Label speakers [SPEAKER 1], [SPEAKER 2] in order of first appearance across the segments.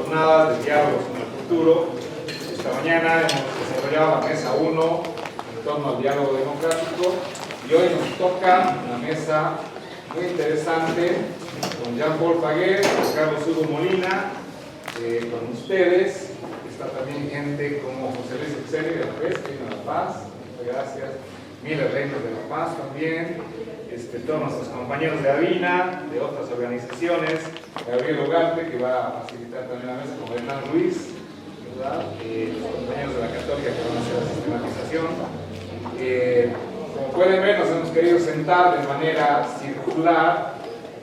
[SPEAKER 1] jornadas de diálogos con el futuro. Esta mañana hemos desarrollado la mesa 1 en torno al diálogo democrático y hoy nos toca una mesa muy interesante con Jean-Paul Faguet, con Carlos Hugo Molina, con ustedes. Está también gente como José Luis Exceli de la PES, que viene a La Paz, muchas gracias. Miller Reinos de La Paz también. Todos nuestros compañeros de AVINA, de otras organizaciones, Gabriel Ugarte, que va a facilitar también la mesa, con Hernán Ruiz, ¿verdad? Los compañeros de la Católica que van a hacer la sistematización. Como pueden ver, nos hemos querido sentar de manera circular,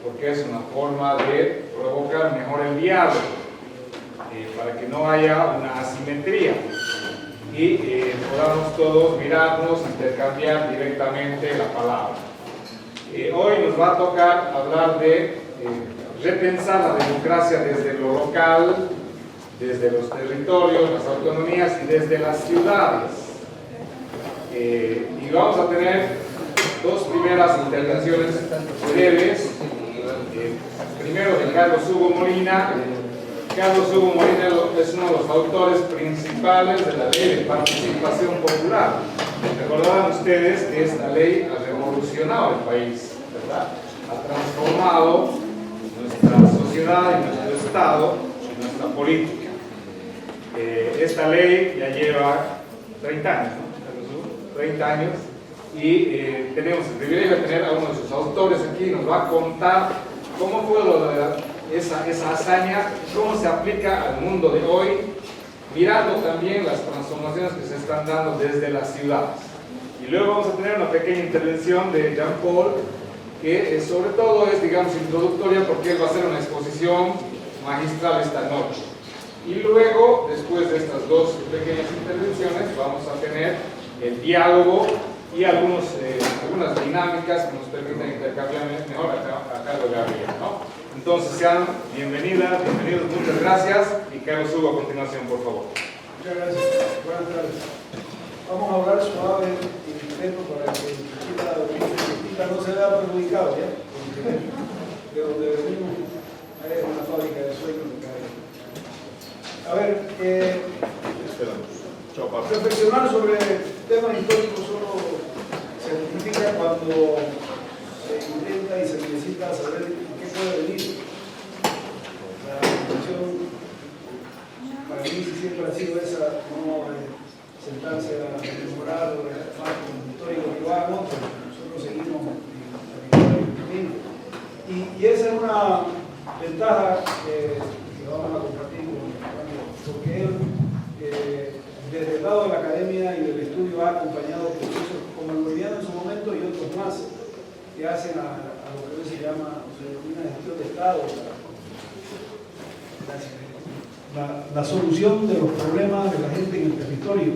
[SPEAKER 1] porque es una forma de provocar mejor el diálogo, para que no haya una asimetría y podamos todos mirarnos, intercambiar directamente la palabra. Hoy nos va a tocar hablar de repensar la democracia desde lo local, desde los territorios, las autonomías y desde las ciudades. Y vamos a tener dos primeras intervenciones breves. Primero de Carlos Hugo Molina. Carlos Hugo Molina es uno de los autores principales de la Ley de Participación Popular. Recordarán ustedes que esta ley ha revolucionado el país, ¿verdad? Ha transformado nuestra sociedad y nuestro Estado y nuestra política. Esta ley ya lleva 30 años, ¿no? 30 años, y tenemos el privilegio de tener a uno de sus autores aquí. Nos va a contar cómo fue esa hazaña, cómo se aplica al mundo de hoy, mirando también las transformaciones que se están dando desde las ciudades. Y luego vamos a tener una pequeña intervención de Jean-Paul, que sobre todo es, digamos, introductoria, porque él va a hacer una exposición magistral esta noche. Y luego, después de estas dos pequeñas intervenciones, vamos a tener el diálogo y algunas dinámicas que nos permiten intercambiar mejor a cargo de Gabriel, ¿no? Entonces sean bienvenidos, muchas gracias, y Carlos Hugo a continuación, por favor.
[SPEAKER 2] Muchas gracias, buenas tardes. Vamos a hablar suave y discreto para que el chiquita no se vea perjudicado, ¿ya? Porque de donde venimos hay una fábrica de sueños de cada día. A ver, reflexionar sobre temas históricos solo se justifica cuando se intenta y se necesita saber qué puede venir. La reflexión para mí siempre ha sido esa, no sentarse a memorar o a un histórico que lo hagan otros. Nosotros seguimos el camino. Y esa es una ventaja que vamos a compartir con porque él, desde el lado de la academia y del estudio, ha acompañado procesos como el boliviano en su momento y otros más que hacen a lo que hoy se llama, se denomina gestión de Estado, la solución de los problemas de la gente en el territorio,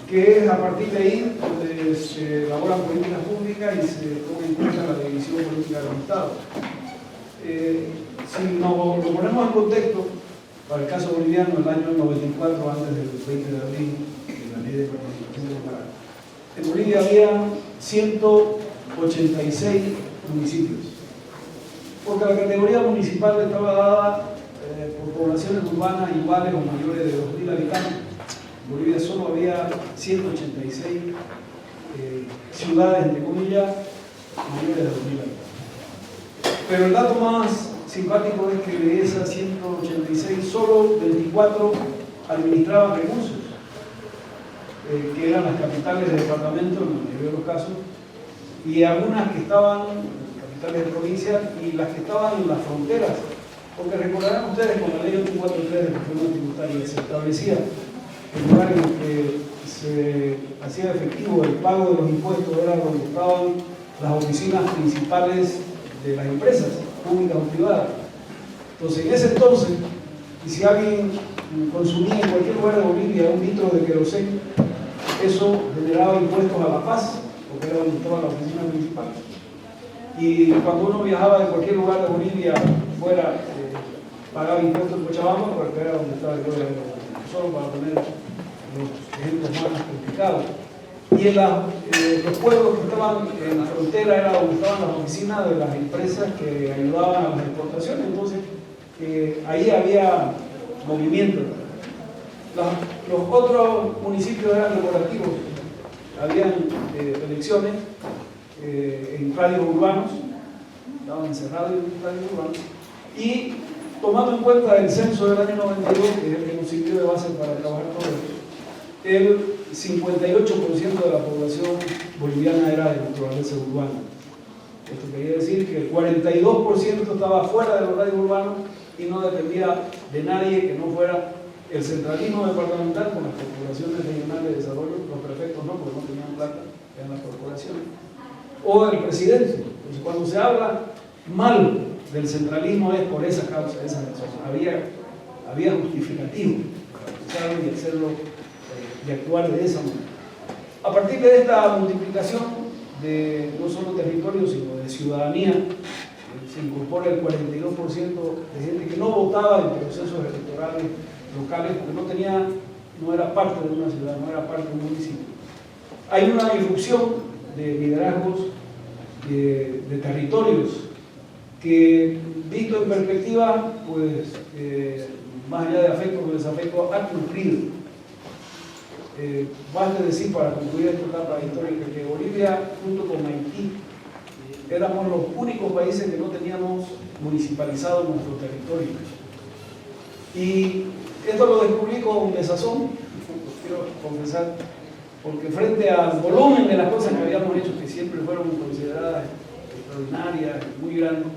[SPEAKER 2] que es a partir de ahí donde se elaboran políticas públicas y se toma en cuenta la división política del Estado. Si nos lo ponemos en contexto, para el caso boliviano, el año 94, antes del 20 de abril, de la ley de participación popular, en Bolivia había 186 municipios, porque la categoría municipal estaba dada por poblaciones urbanas iguales o mayores de 2.000 habitantes. En Bolivia solo había 186 ciudades, entre comillas, mayores de 2.000 habitantes. Pero el dato más simpático es que de esas 186, solo 24 administraban recursos, que eran las capitales de departamento en la mayoría de los casos, y algunas que estaban capitales de provincia y las que estaban en las fronteras, porque recordarán ustedes con la ley 843 de reforma tributaria se establecía el lugar en el que se hacía efectivo el pago de los impuestos era donde estaban las oficinas principales de las empresas públicas o privadas. Entonces, en ese entonces, y si alguien consumía en cualquier lugar de Bolivia un litro de queroseno, eso generaba impuestos a La Paz, porque era donde estaba la oficina principal. Y cuando uno viajaba de cualquier lugar de Bolivia fuera, pagaba impuestos en Cochabamba, porque era donde estaba el globo, solo para poner los ejemplos más complicados. Y en los pueblos que estaban en la frontera era donde estaban las oficinas de las empresas que ayudaban a las exportaciones. Entonces, ahí había movimiento. Los otros municipios eran decorativos, habían elecciones en radios urbanos, estaban encerrados en radios urbanos, y tomando en cuenta el censo del año 92, que es el que nos sirvió de base para trabajar todo esto, el 58% de la población boliviana era de naturaleza urbana. Esto quería decir que el 42% estaba fuera de los radios urbanos y no dependía de nadie que no fuera el centralismo departamental con las corporaciones regionales de desarrollo, los prefectos no, porque no tenían plata, eran las corporaciones, o el presidente. Entonces, cuando se habla mal del centralismo es por esa causa, esa razón. Había justificativo para usarlo y hacerlo y actuar de esa manera. A partir de esta multiplicación de no solo territorio, sino de ciudadanía, se incorpora el 42% de gente que no votaba en procesos electorales locales porque no era parte de una ciudad, no era parte de un municipio. Hay una irrupción de liderazgos de territorios que, visto en perspectiva, pues más allá de afecto o desafecto, ha cumplido. Basta decir, para concluir esta etapa histórica, que Bolivia, junto con Haití, éramos los únicos países que no teníamos municipalizado nuestro territorio. Y esto lo descubrí con desazón, quiero confesar, porque frente al volumen de las cosas que habíamos hecho, que siempre fueron consideradas extraordinarias, muy grandes,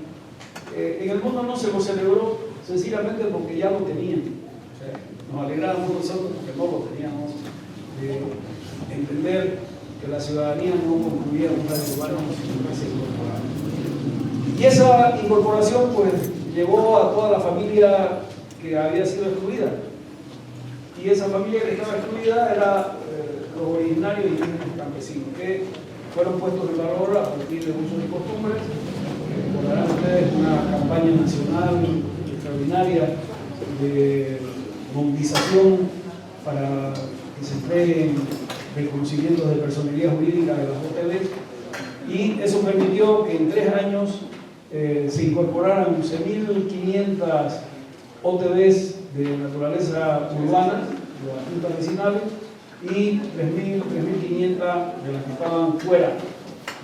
[SPEAKER 2] en el mundo no se lo celebró sencillamente porque ya lo tenían. O sea, nos alegrábamos nosotros porque no lo teníamos. Entender que la ciudadanía no concluía un radio urbano, sino que se incorporaba. Y esa incorporación pues llegó a toda la familia que había sido excluida. Y esa familia que estaba excluida era los originarios y indígenas campesinos, que fueron puestos en valor a partir de usos y costumbres. Recordarán ustedes una campaña nacional extraordinaria de movilización para que se entreguen reconocimientos de personería jurídica de las OTB, y eso permitió que en 3 años se incorporaran 11.500 OTBs de naturaleza urbana, de las juntas vecinales, y 3.500 de las que estaban fuera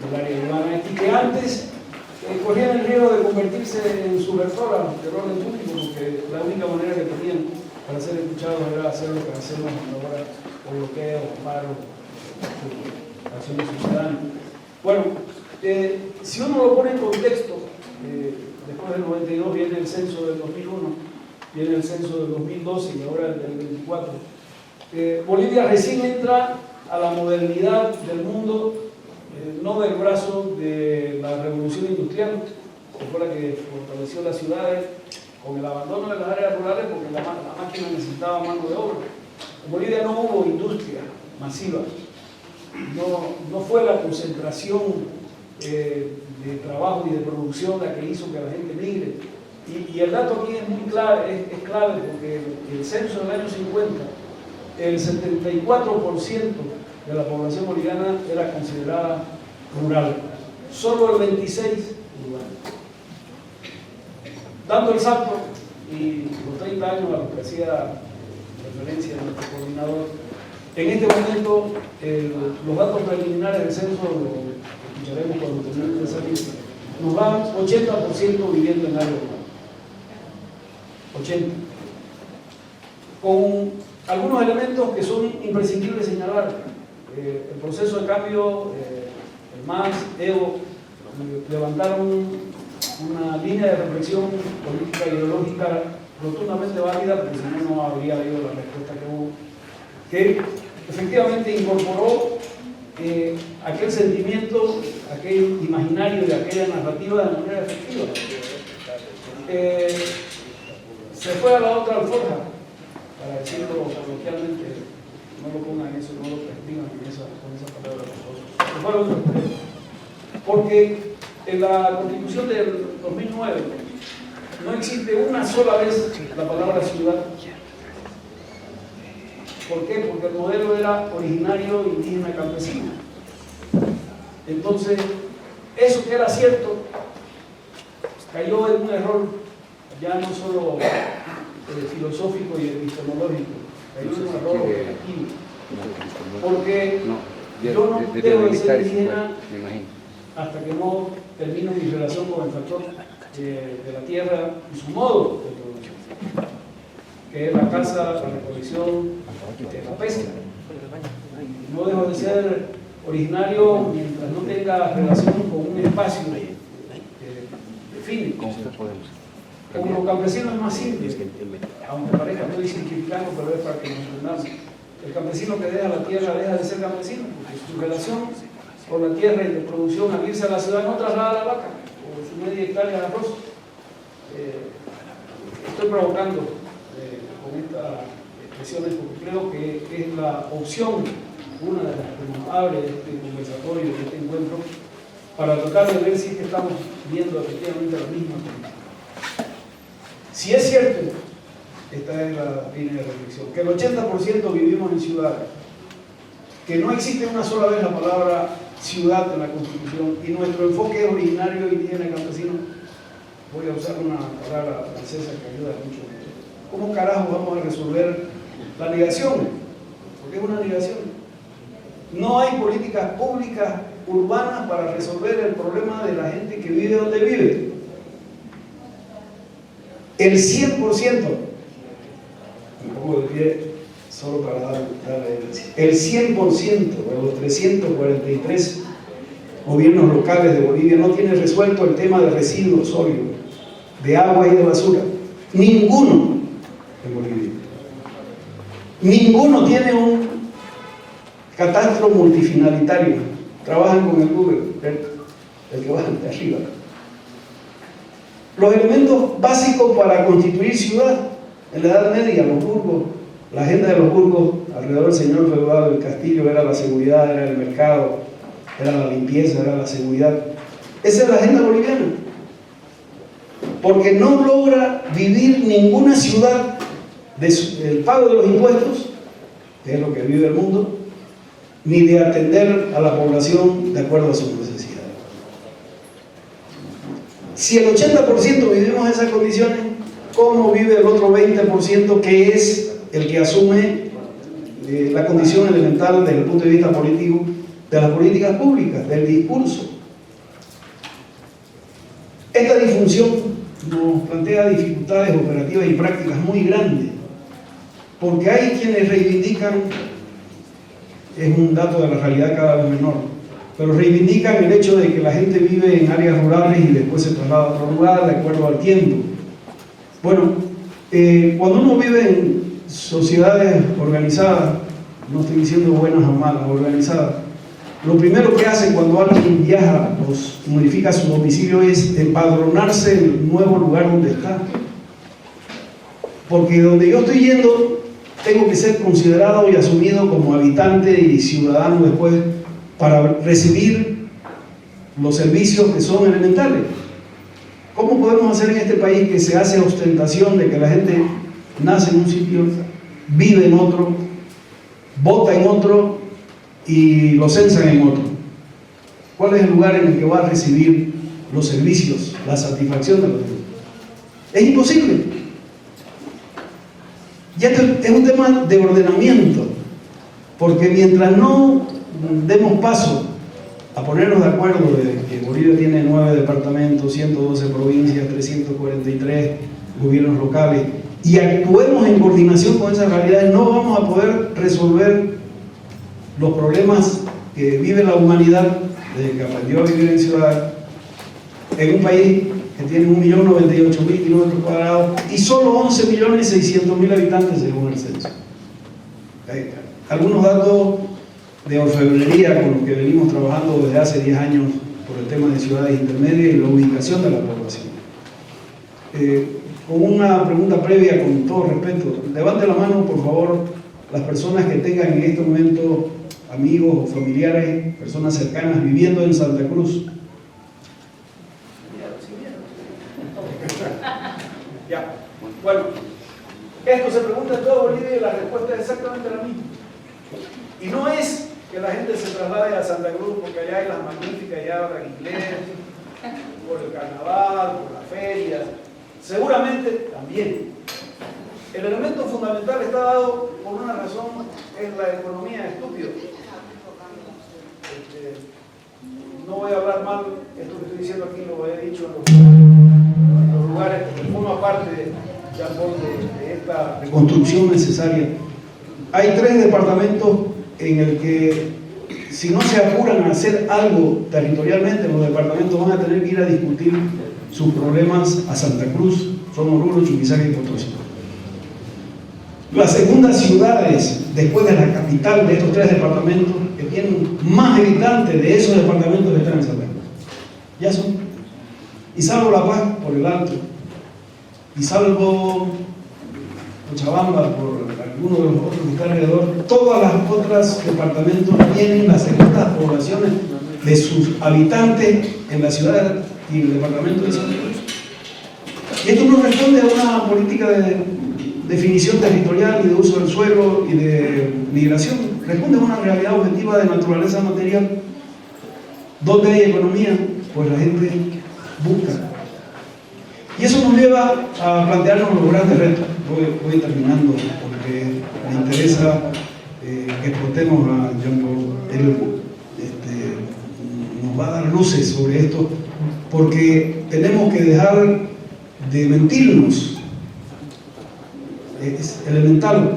[SPEAKER 2] del área urbana, y que antes corrían el riesgo de convertirse en subversoras del orden público, porque la única manera que tenían para ser escuchados era hacer lo que hacemos ahora, o bloqueo, o paro, acciones ciudadanas. Bueno, si uno lo pone en contexto, después del 92 viene el censo del 2001, viene el censo del 2012 y ahora el del 24. Bolivia recién entra a la modernidad del mundo, no del brazo de la revolución industrial, que fue la que fortaleció las ciudades, con el abandono de las áreas rurales, porque la máquina necesitaba mano de obra. En Bolivia no hubo industria masiva, no fue la concentración de trabajo y de producción la que hizo que la gente migre. Y el dato aquí es muy clave, es clave, porque el censo del año 50, el 74% de la población boliviana era considerada rural, solo el 26% urbano. Dando el salto y los 30 años a lo que hacía referencia a nuestro coordinador, en este momento los datos preliminares del censo, lo escucharemos cuando termine de salir, nos dan 80% viviendo en área urbana. 80%. Con algunos elementos que son imprescindibles señalar. El proceso de cambio, el MAS, EVO, levantaron una línea de reflexión política e ideológica rotundamente válida, porque si no, no habría habido la respuesta que hubo, que efectivamente incorporó aquel sentimiento, aquel imaginario de aquella narrativa de manera efectiva. Se fue a la otra alforja, para decirlo coloquialmente, no lo pongan eso, no lo perdigan con esa palabra. Se fue a la otra alforja. Porque en la Constitución del 2009 no existe una sola vez la palabra ciudad. ¿Por qué? Porque el modelo era originario, indígena, campesino. Entonces, eso que era cierto cayó en un error ya no solo filosófico y epistemológico, hay un error objetivo. Porque yo no debo de ser indígena hasta que no termino mi relación con el factor de la tierra y su modo de producción, que es la caza, la recolección, la pesca. No dejo de ser originario mientras no tenga relación con un espacio definido. Como los campesinos es más simple, aunque parezca estoy simplificando, pero es para que nos entendamos. El campesino que deja la tierra deja de ser campesino, porque su relación con la tierra y de producción al irse a la ciudad no traslada la vaca o su media hectárea de arroz. Estoy provocando con estas expresiones porque creo que es la opción, una de las que nos abre este conversatorio, este encuentro, para tratar de ver si es que estamos viendo efectivamente la misma política. Si es cierto, esta es la línea de reflexión, que el 80% vivimos en ciudades, que no existe una sola vez la palabra ciudad en la Constitución y nuestro enfoque es originario, indígena y campesino, voy a usar una palabra francesa que ayuda mucho. ¿Cómo carajo vamos a resolver la negación? Porque es una negación. No hay políticas públicas urbanas para resolver el problema de la gente que vive donde vive. El 100%, un poco de pie, solo para darle el 100% de los 343 gobiernos locales de Bolivia no tiene resuelto el tema de residuos sólidos, de agua y de basura. Ninguno en Bolivia. Ninguno tiene un catastro multifinalitario. Trabajan con el Google, el que va de arriba. Los elementos básicos para constituir ciudad en la Edad Media, los burgos, la agenda de los burgos alrededor del señor feudal del castillo era la seguridad, era el mercado, era la limpieza, era la seguridad. Esa es la agenda boliviana. Porque no logra vivir ninguna ciudad del pago de los impuestos, que es lo que vive el mundo, ni de atender a la población de acuerdo a sus necesidades. Si el 80% vivimos esas condiciones, ¿cómo vive el otro 20% que es el que asume la condición elemental desde el punto de vista político de las políticas públicas, del discurso? Esta disfunción nos plantea dificultades operativas y prácticas muy grandes, porque hay quienes reivindican, es un dato de la realidad cada vez menor, pero reivindican el hecho de que la gente vive en áreas rurales y después se traslada a otro lugar de acuerdo al tiempo. Bueno, cuando uno vive en sociedades organizadas, no estoy diciendo buenas o malas, organizadas, lo primero que hacen cuando alguien viaja o modifica su domicilio es empadronarse en el nuevo lugar donde está. Porque donde yo estoy yendo, tengo que ser considerado y asumido como habitante y ciudadano después para recibir los servicios que son elementales. ¿Cómo podemos hacer en este país que se hace ostentación de que la gente nace en un sitio, vive en otro, vota en otro y lo censan en otro? ¿Cuál es el lugar en el que va a recibir los servicios, la satisfacción de los demás? Es imposible. Ya es un tema de ordenamiento, porque mientras no demos paso a ponernos de acuerdo de que Bolivia tiene 9 departamentos, 112 provincias, 343 gobiernos locales, y actuemos en coordinación con esas realidades, no vamos a poder resolver los problemas que vive la humanidad desde que aprendió a vivir en ciudad, en un país que tiene 1.098.000 kilómetros cuadrados y solo 11.600.000 habitantes según el censo. Algunos datos de orfebrería con los que venimos trabajando desde hace 10 años por el tema de ciudades intermedias y la ubicación de la población. Con una pregunta previa, con todo respeto, levante la mano por favor las personas que tengan en este momento amigos o familiares, personas cercanas viviendo en Santa Cruz. Ya. Bueno, esto se pregunta en toda Bolivia y la respuesta es exactamente la misma. Y no es que la gente se traslade a Santa Cruz porque allá hay las magníficas y hablan inglés, por el carnaval, por las ferias. seguramente también. El elemento fundamental está dado por una razón, es la economía estúpida. No voy a hablar mal, esto que estoy diciendo aquí lo he dicho en los lugares que forma parte de esta reconstrucción necesaria. Hay 3 departamentos en el que, si no se apuran a hacer algo territorialmente, los departamentos van a tener que ir a discutir sus problemas a Santa Cruz, Oruro, Chuquisaca y Potosí. Las segundas ciudades, después de la capital de estos 3 departamentos, que tienen más habitantes de esos departamentos, están en Santa Cruz. Ya son. Y salvo La Paz por el alto, y salvo Cochabamba por algunos de los otros que están alrededor, todas las otras departamentos tienen las segundas poblaciones de sus habitantes en la ciudad y el departamento de Santa Cruz. Y esto no responde a una política de definición territorial y de uso del suelo y de migración, responde a una realidad objetiva de naturaleza material. ¿Dónde hay economía? Pues la gente busca. Y eso nos lleva a plantearnos los grandes retos. Voy terminando porque me interesa que explotemos a Jean-Paul. Él nos va a dar luces sobre esto, porque tenemos que dejar de mentirnos. Es elemental.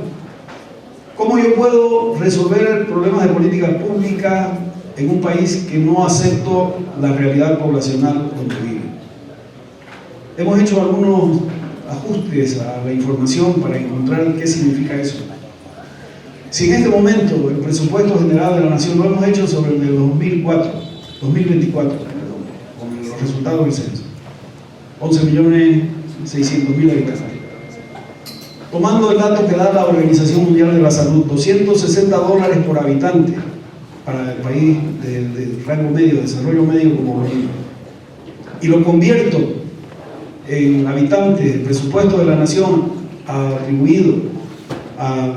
[SPEAKER 2] ¿Cómo yo puedo resolver problemas de política pública en un país que no acepto la realidad poblacional donde vive? Hemos hecho algunos ajustes a la información para encontrar qué significa eso. Si en este momento el presupuesto general de la Nación lo hemos hecho sobre el de 2024, con los resultados del censo, 11.600.000 habitantes. Tomando el dato que da la Organización Mundial de la Salud, $260 por habitante para el país de rango medio, desarrollo medio como Bolivia, y lo convierto en habitantes, el presupuesto de la nación atribuido a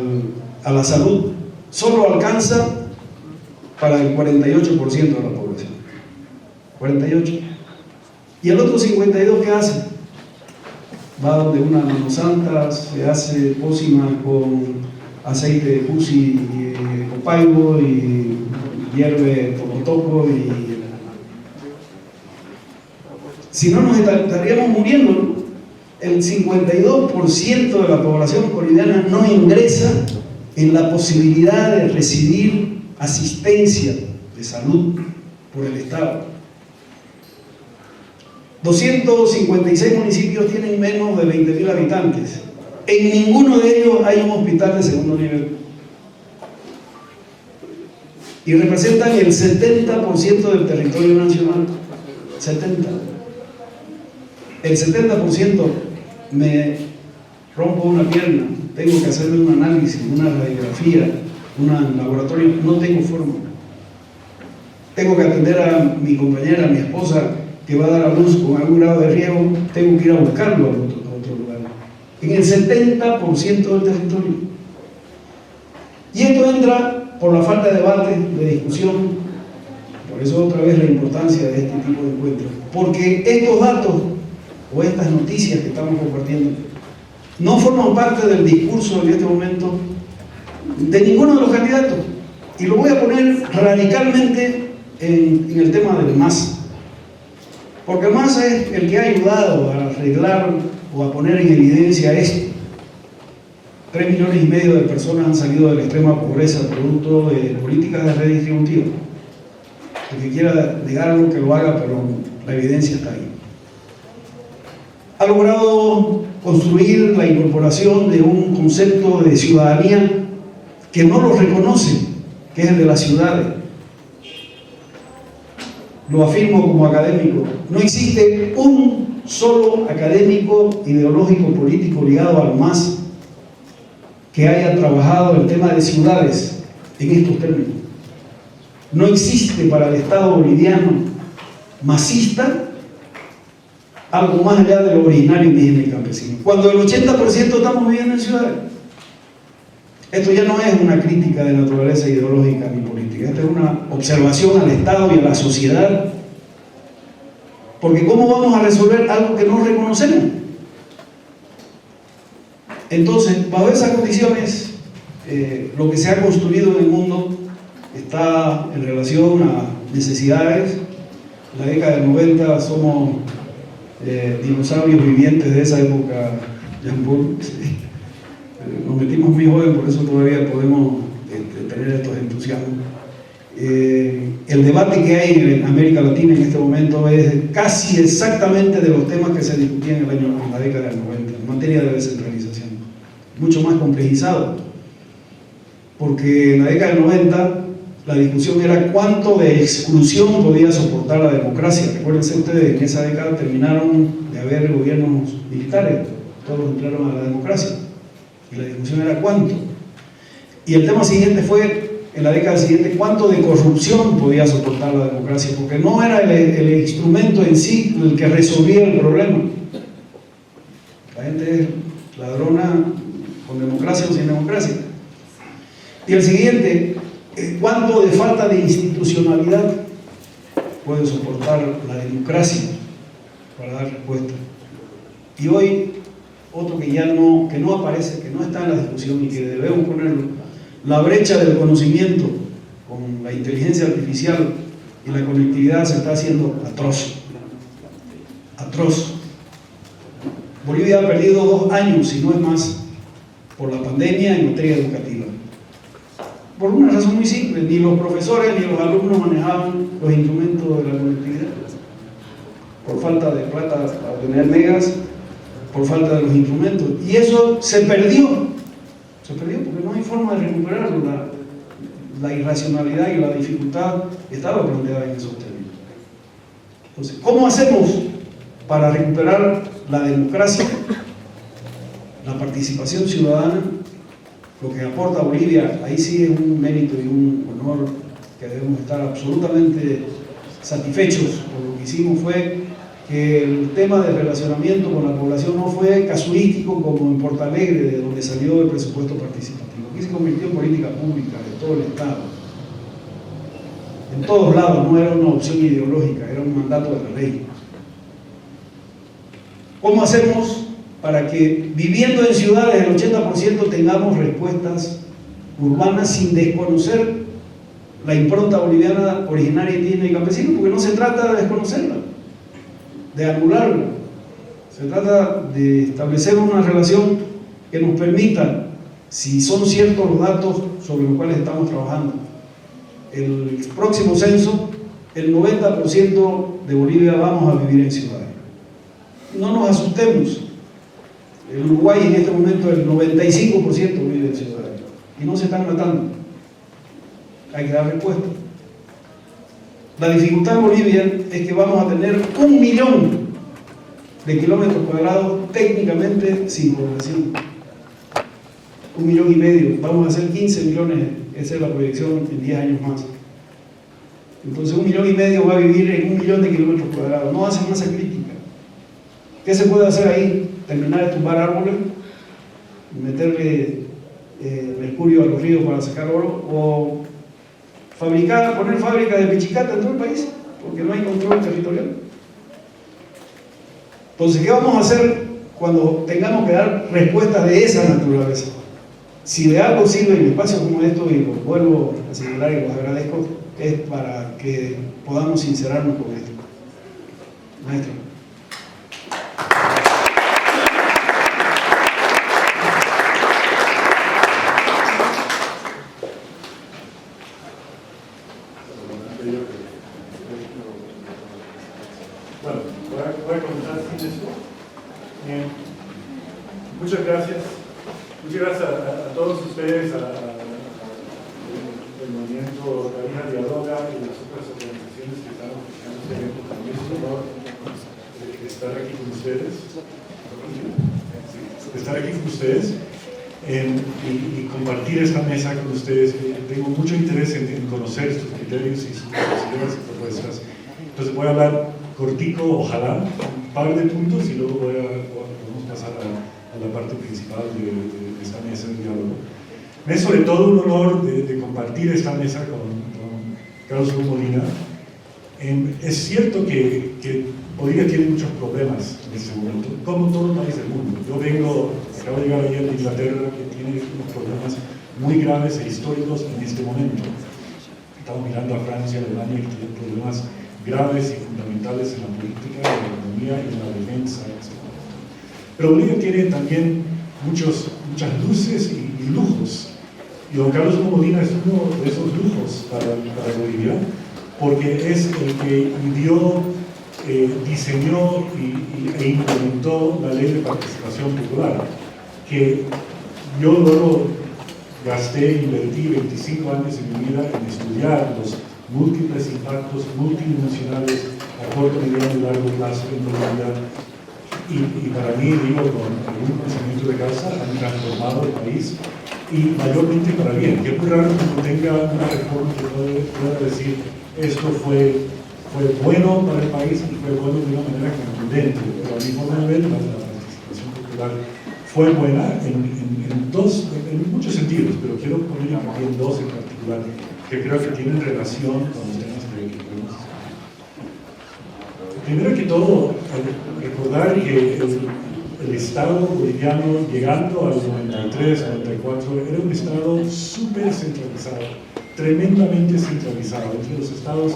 [SPEAKER 2] la salud, solo alcanza para el 48% de la población. 48. ¿Y el otro 52% qué hace? Va donde una manosanta, se hace pócimas con aceite de pusi y copaibo y hierve tocotoco y... Si no, nos estaríamos muriendo. El 52% de la población boliviana no ingresa en la posibilidad de recibir asistencia de salud por el Estado. 256 municipios tienen menos de 20.000 habitantes. En ninguno de ellos hay un hospital de segundo nivel. Y representan el 70% del territorio nacional. 70%. El 70% me rompo una pierna, tengo que hacerme un análisis, una radiografía, un laboratorio, no tengo forma. Tengo que atender a mi compañera, a mi esposa, que va a dar a luz con algún grado de riesgo, tengo que ir a buscarlo a otro lugar. En el 70% del territorio. Y esto entra por la falta de debate, de discusión. Por eso otra vez la importancia de este tipo de encuentros. Porque estos datos o estas noticias que estamos compartiendo no forman parte del discurso en este momento de ninguno de los candidatos. Y lo voy a poner radicalmente en el tema del MAS. Porque el MAS es el que ha ayudado a arreglar o a poner en evidencia esto. 3,5 millones de personas han salido de la extrema pobreza producto de políticas de redistributiva. El que quiera negarlo, que lo haga, pero la evidencia está ahí. Ha logrado construir la incorporación de un concepto de ciudadanía que no lo reconoce, que es el de las ciudades. Lo afirmo como académico. No existe un solo académico ideológico político ligado al MAS que haya trabajado el tema de ciudades en estos términos. No existe para el Estado boliviano masista algo más allá de lo originario indígena y campesino. Cuando el 80% estamos viviendo en ciudades. Esto ya no es una crítica de naturaleza ideológica ni política, esto es una observación al Estado y a la sociedad. Porque ¿cómo vamos a resolver algo que no reconocemos? Entonces, bajo esas condiciones, lo que se ha construido en el mundo está en relación a necesidades. En la década del 90 somos dinosaurios vivientes de esa época, Jean-Paul. Nos metimos muy joven, por eso todavía podemos tener estos entusiasmos. El debate que hay en América Latina en este momento es casi exactamente de los temas que se discutían en la década del 90, en materia de descentralización, mucho más complejizado, porque en la década del 90 la discusión era cuánto de exclusión podía soportar la democracia. Recuérdense ustedes, en esa década terminaron de haber gobiernos militares, todos entraron a la democracia, y la discusión era cuánto. Y el tema siguiente fue, en la década siguiente, cuánto de corrupción podía soportar la democracia, porque no era el instrumento en sí el que resolvía el problema. La gente es ladrona con democracia o sin democracia. Y el siguiente, cuánto de falta de institucionalidad puede soportar la democracia para dar respuesta. Y hoy, otro que ya no aparece, que no está en la discusión y que debemos ponerlo, la brecha del conocimiento con la inteligencia artificial y la conectividad se está haciendo atroz. Atroz. Bolivia ha perdido 2 años, si no es más, por la pandemia en materia educativa. Por una razón muy simple, ni los profesores ni los alumnos manejaban los instrumentos de la conectividad. Por falta de plata para obtener megas, por falta de los instrumentos. Y eso se perdió porque no hay forma de recuperarlo. La irracionalidad y la dificultad estaba planteada en esos términos. Entonces, ¿cómo hacemos para recuperar la democracia, la participación ciudadana? Lo que aporta Bolivia, ahí sí es un mérito y un honor que debemos estar absolutamente satisfechos por lo que hicimos. Fue que el tema de relacionamiento con la población no fue casuístico como en Porto Alegre, de donde salió el presupuesto participativo. Aquí se convirtió en política pública de todo el Estado. En todos lados, no era una opción ideológica, era un mandato de la ley. ¿Cómo hacemos para que viviendo en ciudades el 80% tengamos respuestas urbanas sin desconocer la impronta boliviana originaria, indígena y campesina? Porque no se trata de desconocerla, de anularla, se trata de establecer una relación que nos permita, si son ciertos los datos sobre los cuales estamos trabajando, el próximo censo, el 90% de Bolivia vamos a vivir en ciudades. No nos asustemos. En Uruguay en este momento el 95% vive en ciudades y no se están matando. Hay que dar respuesta. La dificultad en Bolivia es que vamos a tener 1 millón de kilómetros cuadrados técnicamente sin población. 1,5 millones. Vamos a hacer 15 millones, esa es la proyección en 10 años más. Entonces 1,5 millones va a vivir en 1 millón de kilómetros cuadrados. No hace masa crítica. ¿Qué se puede hacer ahí? Terminar de tumbar árboles, meterle mercurio a los ríos para sacar oro, o poner fábricas de pichicata en todo el país, porque no hay control territorial. Entonces, ¿qué vamos a hacer cuando tengamos que dar respuestas de esa naturaleza? Si de algo sirve en espacios como estos, y los vuelvo a señalar y los agradezco, es para que podamos sincerarnos con esto. Maestro.
[SPEAKER 3] Bueno, voy a comenzar sin eso. Muchas gracias. Muchas gracias a todos ustedes, al movimiento Cabina Dialoga y las otras organizaciones que están ofreciendo este evento. También es un honor estar aquí con ustedes. Y compartir esta mesa con ustedes. Tengo mucho interés en conocer sus criterios y sus ideas y propuestas. Entonces voy a hablar cortico, ojalá, un par de puntos y luego vamos a pasar a la parte principal de esta mesa de diálogo. Me es sobre todo un honor de compartir esta mesa con Carlos Hugo Molina. Es cierto que Bolivia tiene muchos problemas en este momento, como todo el país del mundo. Yo acabo de llegar ayer de Inglaterra, que tiene unos problemas muy graves e históricos en este momento. Estamos mirando a Francia, Alemania, que tienen problemas graves y fundamentales en la política, en la economía y en la defensa, etc. Pero Bolivia tiene también muchas luces y lujos. Y don Carlos Hugo Molina es uno de esos lujos para Bolivia, porque es el que diseñó e implementó la ley de participación popular, que yo luego invertí 25 años en mi vida en estudiar los múltiples impactos multidimensionales a corto, mediano y largo plazo en Bolivia. Y para mí, digo, con algún conocimiento de causa, han transformado el país y mayormente para bien. Que es muy raro que no tenga una reforma que pueda decir esto fue bueno para el país y fue bueno de una manera contundente, pero a mi forma de ver, la participación popular fue buena en muchos sentidos, pero quiero poner aquí en dos en particular que creo que tienen relación con los temas que podemos discutir. Primero que todo, recordar que el Estado boliviano, llegando al 93, 94, era un Estado súper centralizado, tremendamente centralizado, entre los estados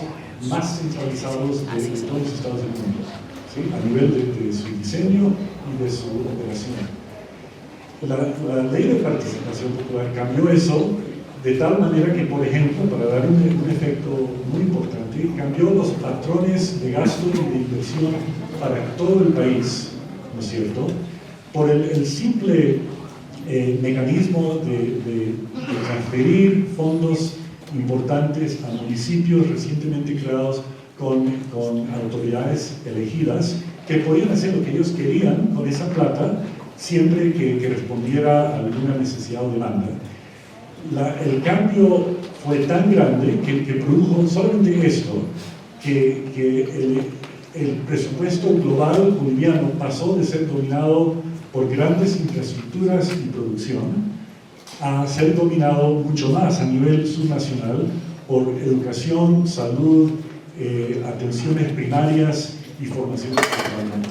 [SPEAKER 3] más centralizados de todos los estados del mundo, ¿sí? A nivel de su diseño y de su operación. La ley de participación popular cambió eso de tal manera que, por ejemplo, para dar un efecto muy importante, cambió los patrones de gasto y de inversión para todo el país, ¿no es cierto?, por el simple mecanismo de transferir fondos importantes a municipios recientemente creados con autoridades elegidas que podían hacer lo que ellos querían con esa plata siempre que respondiera a alguna necesidad o demanda. El cambio fue tan grande que produjo solamente esto, que el presupuesto global boliviano pasó de ser dominado por grandes infraestructuras y producción a ser dominado mucho más a nivel subnacional por educación, salud, atenciones primarias y formación profesional.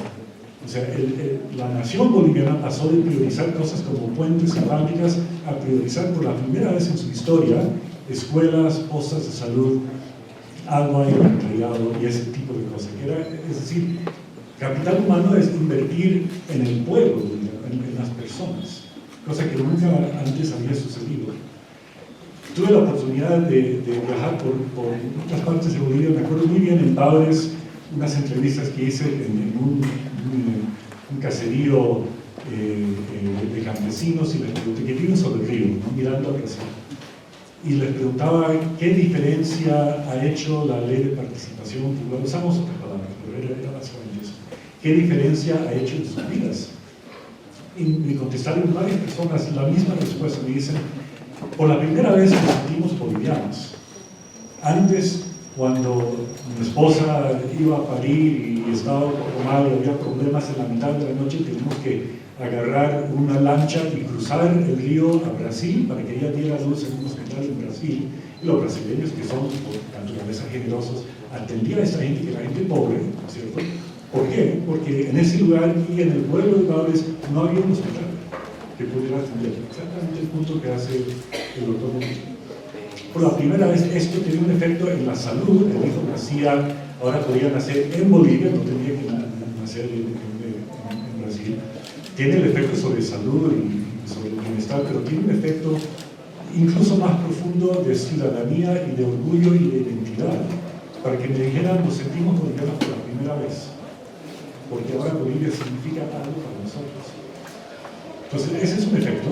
[SPEAKER 3] O sea, la nación boliviana pasó de priorizar cosas como puentes y fábricas a priorizar por la primera vez en su historia escuelas, postas de salud, agua y alcantarillado y ese tipo de cosas. Es decir, capital humano es invertir en el pueblo boliviano, en las personas, cosa que nunca antes había sucedido. Tuve la oportunidad de viajar por muchas partes de Bolivia. Me acuerdo muy bien en Baures, unas entrevistas que hice en un caserío de campesinos, y les pregunté que viven sobre el río, ¿no?, mirando al Brasil. Y les preguntaba qué diferencia ha hecho la ley de participación popular. Usamos otras palabras, pero era básicamente eso. ¿Qué diferencia ha hecho en sus vidas? Y me contestaron varias personas la misma respuesta. Me dicen, por la primera vez nos sentimos bolivianos. Antes, cuando mi esposa iba a parir y estaba un poco mal y había problemas en la mitad de la noche, teníamos que agarrar una lancha y cruzar el río a Brasil para que ella diera luz en un hospital en Brasil. Y los brasileños, que son por naturaleza generosos, atendían a esta gente, que era gente pobre, ¿no es cierto? ¿Por qué? Porque en ese lugar y en el pueblo de Baures no había un hospital que pudiera atender. Exactamente el punto que hace el doctor Molina. Por la primera vez esto tenía un efecto en la salud. El hijo nacía, ahora podía nacer en Bolivia, no tenía que nacer en Brasil. Tiene el efecto sobre salud y sobre el bienestar, pero tiene un efecto incluso más profundo de ciudadanía y de orgullo y de identidad, para que me dijeran, nos sentimos bolivianos por la primera vez, porque ahora Bolivia significa algo para nosotros. Entonces, ese es un efecto.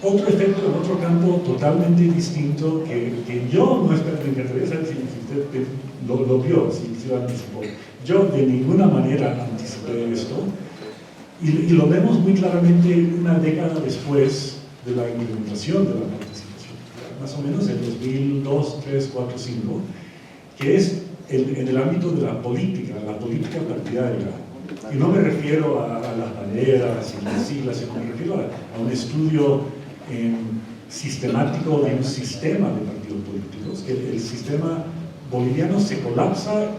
[SPEAKER 3] Otro efecto en otro campo totalmente distinto que yo no espero, me encantaría saber si usted lo vio, si lo anticipó. Yo de ninguna manera anticipé esto, y lo vemos muy claramente una década después de la implementación de la participación, más o menos en 2002, 2003, 2004, 2005, que es en el ámbito de la política partidaria. Y no me refiero a las banderas y las siglas, sino me refiero a un estudio sistemático de un sistema de partidos políticos, que el sistema boliviano se colapsa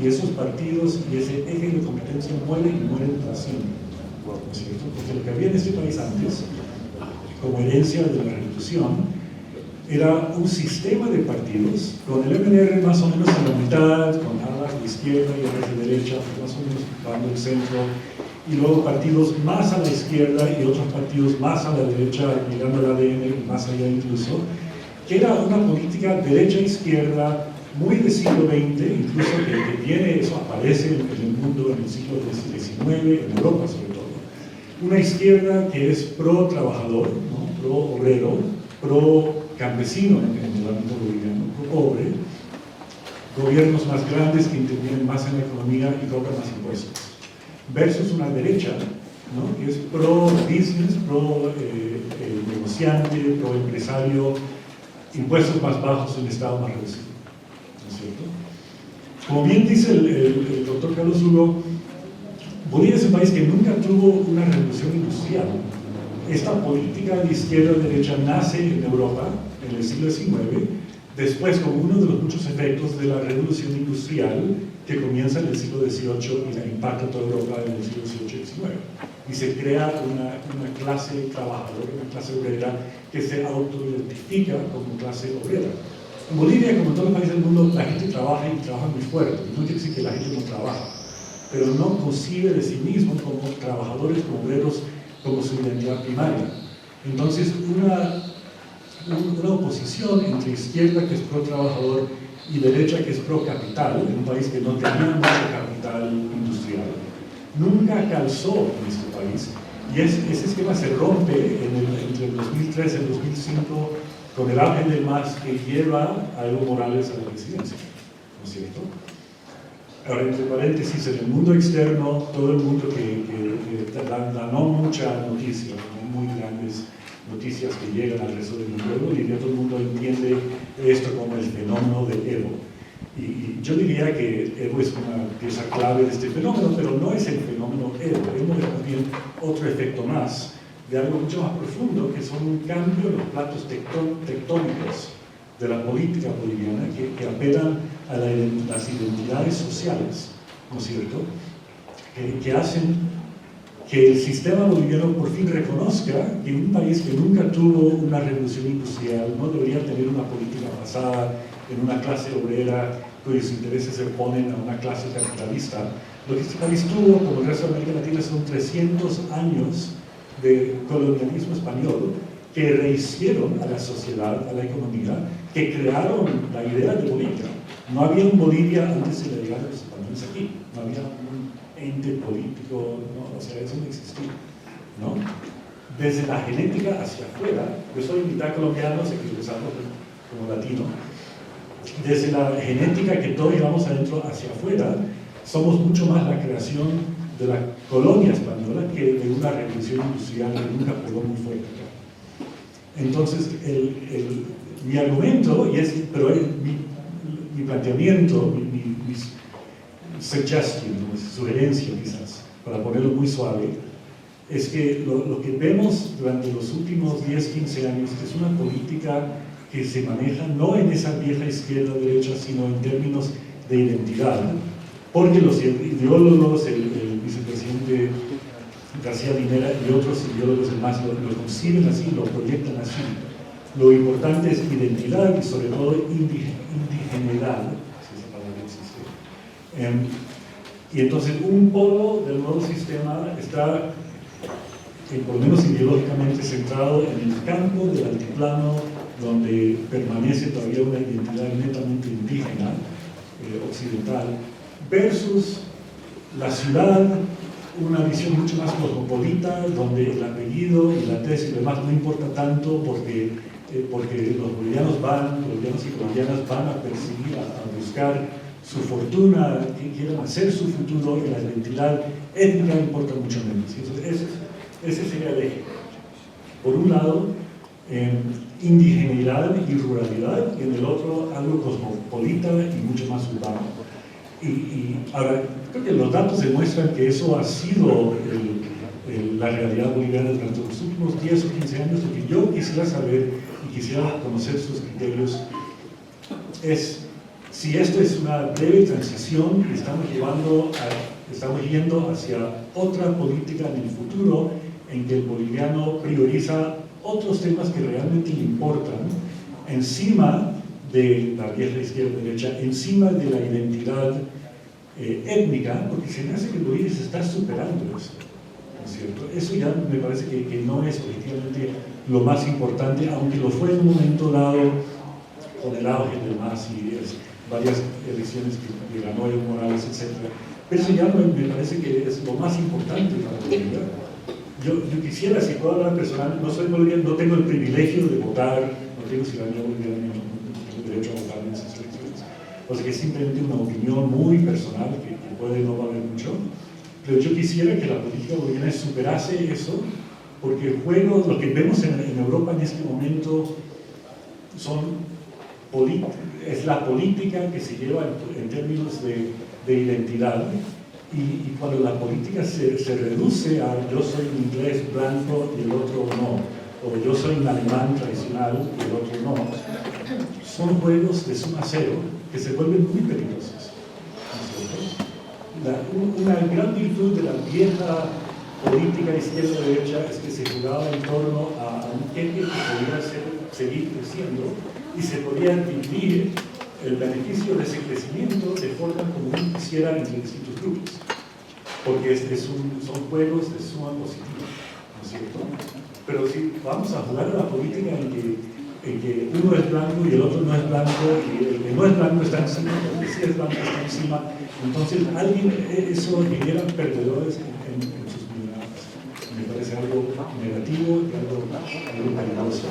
[SPEAKER 3] y esos partidos y ese eje de competencia mueren y mueren para siempre, ¿no es cierto? Porque lo que había en este país antes, como herencia de la revolución, era un sistema de partidos, con el MNR más o menos en la mitad, con alas de izquierda y alas de derecha, más o menos ocupando el centro, y luego partidos más a la izquierda y otros partidos más a la derecha, mirando el ADN y más allá incluso, que era una política derecha-izquierda muy del siglo XX, incluso que viene, eso aparece en el mundo en el siglo XIX, en Europa sobre todo. Una izquierda que es pro-trabajador, ¿no? Pro-obrero, pro-campesino en el ámbito boliviano, pro-pobre, gobiernos más grandes que intervienen más en la economía y cobran más impuestos, versus una derecha, ¿no? Que es pro-business, pro-negociante, pro-empresario, impuestos más bajos, un Estado más reducido, ¿no es cierto? Como bien dice el doctor Carlos Hugo, Bolivia es un país que nunca tuvo una revolución industrial. Esta política de izquierda-derecha nace en Europa en el siglo XIX, después como uno de los muchos efectos de la revolución industrial que comienza en el siglo XVIII y la impacta toda Europa en el siglo XVIII y XIX. Y se crea una clase trabajadora, una clase obrera que se autoidentifica como clase obrera. En Bolivia, como en todos los países del mundo, la gente trabaja y trabaja muy fuerte. No quiere decir que la gente no trabaja, pero no concibe de sí mismo como trabajadores, como obreros, como su identidad primaria. Entonces, una oposición entre izquierda, que es pro-trabajador, y derecha, que es pro-capital, en un país que no tenía mucho capital industrial, nunca calzó en este país. Y ese esquema se rompe entre el 2003 y el 2005 con el auge del MAS que lleva a Evo Morales a la presidencia, ¿no es cierto? Ahora, entre paréntesis, en el mundo externo, todo el mundo que da no mucha noticia, no muy grandes noticias que llegan al resto del mundo de Bolivia, todo el mundo entiende esto como el fenómeno de Evo. Y yo diría que Evo es una pieza clave de este fenómeno, pero no es el fenómeno Evo. Evo es también otro efecto más de algo mucho más profundo, que son un cambio en los platos tectónicos de la política boliviana que apelan a las identidades sociales, ¿no es cierto? Que hacen que el sistema boliviano por fin reconozca que un país que nunca tuvo una revolución industrial no debería tener una política basada en una clase obrera cuyos intereses se oponen a una clase capitalista. Lo que este país tuvo, como el resto de América Latina, son 300 años de colonialismo español que rehicieron a la sociedad, a la economía, que crearon la idea de Bolivia. No había un Bolivia antes de la llegada de los españoles aquí, no había un ente político, ¿no? O sea, eso no existía, ¿no? Desde la genética hacia afuera, yo soy mitad colombiano, sé que ustedes hablan como latino, desde la genética que todos llevamos adentro hacia afuera, somos mucho más la creación de la colonia española que de una revolución industrial que nunca pegó muy fuerte acá. Entonces, mi argumento, pero mi planteamiento, mi suggestion, mi sugerencia quizás, para ponerlo muy suave, es que lo que vemos durante los últimos 10, 15 años es una política que se maneja no en esa vieja izquierda-derecha, sino en términos de identidad, porque los ideólogos, el vicepresidente García Linera y otros ideólogos demás lo conciben así, lo proyectan así. Lo importante es identidad y sobre todo indigeneidad, si esa palabra existe. Y entonces un polo del nuevo sistema está, por lo menos ideológicamente, centrado en el campo del altiplano, donde permanece todavía una identidad netamente indígena, occidental, versus la ciudad, una visión mucho más cosmopolita, donde el apellido y la tesis y demás no importa tanto porque los bolivianos y colombianas van a perseguir, a buscar su fortuna, que quieran hacer su futuro, y la identidad étnica importa mucho menos. Entonces, ese sería el eje. Por un lado, indigeneidad y ruralidad, y en el otro algo cosmopolita y mucho más urbano. Y ahora, creo que los datos demuestran que eso ha sido la realidad boliviana durante los últimos 10 o 15 años. Lo que yo quisiera saber y quisiera conocer sus criterios es si esto es una breve transición y estamos yendo hacia otra política en el futuro en que el boliviano prioriza otros temas que realmente le importan encima de la vieja izquierda-derecha, encima de la identidad étnica, porque se me hace que Bolivia se está superando eso, ¿no es cierto? Eso ya me parece que no es efectivamente lo más importante, aunque lo fue en un momento dado con el auge del MAS y varias elecciones que ganó Evo Morales, etc. Pero eso ya me parece que es lo más importante para Bolivia. Yo quisiera, si puedo hablar personal, no soy boliviano, no tengo el privilegio de votar, no tengo ciudadanía boliviana, no tengo derecho a votar en esas elecciones. O sea que es simplemente una opinión muy personal que puede no valer mucho. Pero yo quisiera que la política boliviana superase eso, porque el juego, lo que vemos en Europa en este momento es la política que se lleva en términos de identidad. Y cuando la política se reduce a yo soy un inglés blanco y el otro no, o yo soy un alemán tradicional y el otro no, son juegos de suma cero que se vuelven muy peligrosos, ¿no es cierto? Una gran virtud de la vieja política izquierda-derecha es que se jugaba en torno a un jefe que podía seguir creciendo y se podía dividir el beneficio de ese crecimiento de forma como uno quisiera entre distintos grupos, porque son juegos de suma positiva, ¿no es cierto? Pero si vamos a jugar a la política en que uno es blanco y el otro no es blanco, y el que no es blanco está encima, el que sí es blanco está encima, entonces eso genera perdedores en sus miradas. Me parece algo negativo y algo peligroso.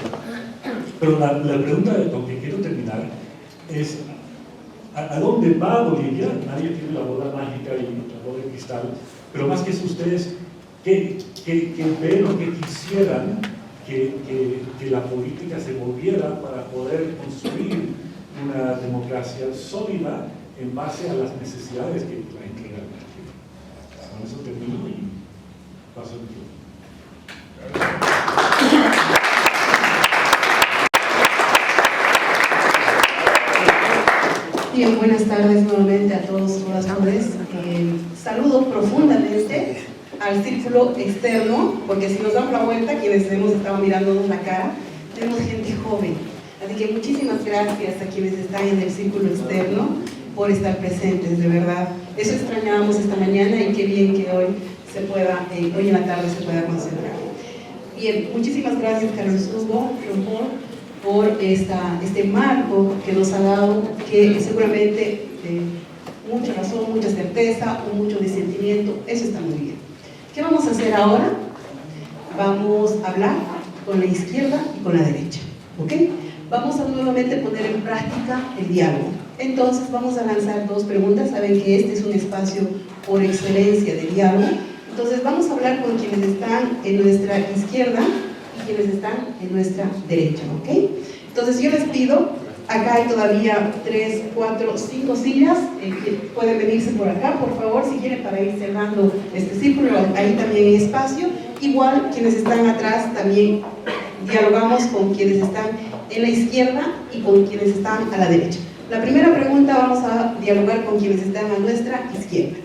[SPEAKER 3] Pero la pregunta con que quiero terminar es ¿a dónde va Bolivia? Nadie tiene la bola mágica y la bola de cristal, pero más que eso, ustedes ¿qué ven o qué quisieran que la política se volviera para poder construir una democracia sólida en base a las necesidades que la gente realmente tiene? Con eso termino y paso el tiempo.
[SPEAKER 4] Bien, buenas tardes nuevamente a todos, todas, todas. Saludo profundamente al círculo externo, porque si nos damos la vuelta, quienes hemos estado mirándonos la cara, tenemos gente joven. Así que muchísimas gracias a quienes están en el círculo externo por estar presentes, de verdad. Eso extrañábamos esta mañana y qué bien que hoy en la tarde se pueda concentrar. Bien, muchísimas gracias, Carlos Hugo, por este marco que nos ha dado, que seguramente mucha razón, mucha certeza, mucho disentimiento, eso está muy bien. ¿Qué vamos a hacer ahora? Vamos a hablar con la izquierda y con la derecha, ¿ok? Vamos a nuevamente poner en práctica el diálogo. Entonces vamos a lanzar dos preguntas. Saben que este es un espacio por excelencia de diálogo. Entonces vamos a hablar con quienes están en nuestra izquierda y quienes están en nuestra derecha, ¿ok? Entonces yo les pido, acá hay todavía 3, 4, 5 sillas, que pueden venirse por acá, por favor, si quieren, para ir cerrando este círculo. Ahí también hay espacio. Igual quienes están atrás también dialogamos con quienes están en la izquierda y con quienes están a la derecha. La primera pregunta vamos a dialogar con quienes están a nuestra izquierda.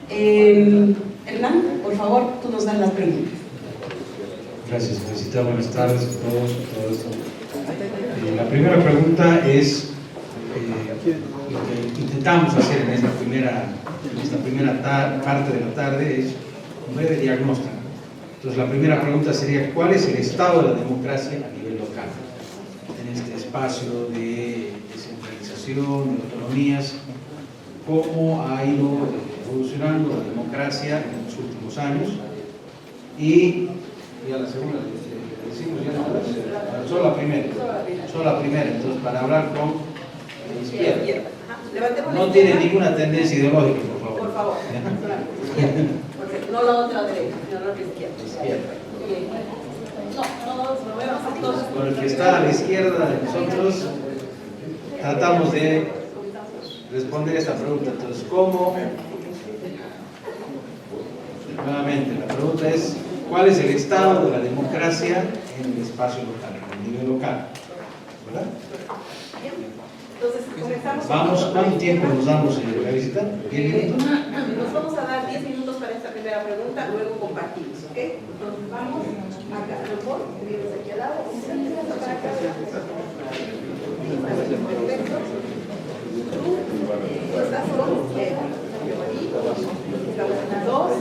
[SPEAKER 4] Hernán, por favor, tú nos das las preguntas.
[SPEAKER 5] Gracias, Felicita. Buenas tardes a todos. La primera pregunta es lo que intentamos hacer en esta primera parte de la tarde es un breve diagnóstico. Entonces, la primera pregunta sería: ¿cuál es el estado de la democracia a nivel local? En este espacio de descentralización, de autonomías, ¿cómo ha ido evolucionando la democracia en los últimos años? Y a la segunda, decimos ya solo la primera, entonces para hablar con la izquierda. No tiene ninguna tendencia ideológica, por favor.
[SPEAKER 4] Por favor. Porque no la otra derecha, sino la izquierda. No vemos todos.
[SPEAKER 5] Con el que está a la izquierda de nosotros, tratamos de responder esta pregunta. Entonces, ¿cómo? Nuevamente, la pregunta es: ¿cuál es el estado de la democracia en el espacio local, en el nivel local? ¿Verdad?
[SPEAKER 4] Entonces, comenzamos.
[SPEAKER 5] Vamos, ¿cuánto tiempo nos damos a visitar? ¿10 minutos?
[SPEAKER 4] Nos vamos a dar 10 minutos para esta primera pregunta, luego compartimos, ¿ok? Entonces, vamos acá, mejor, vienes aquí al lado, para acá. Perfecto. Tú estás con Eva. Dos.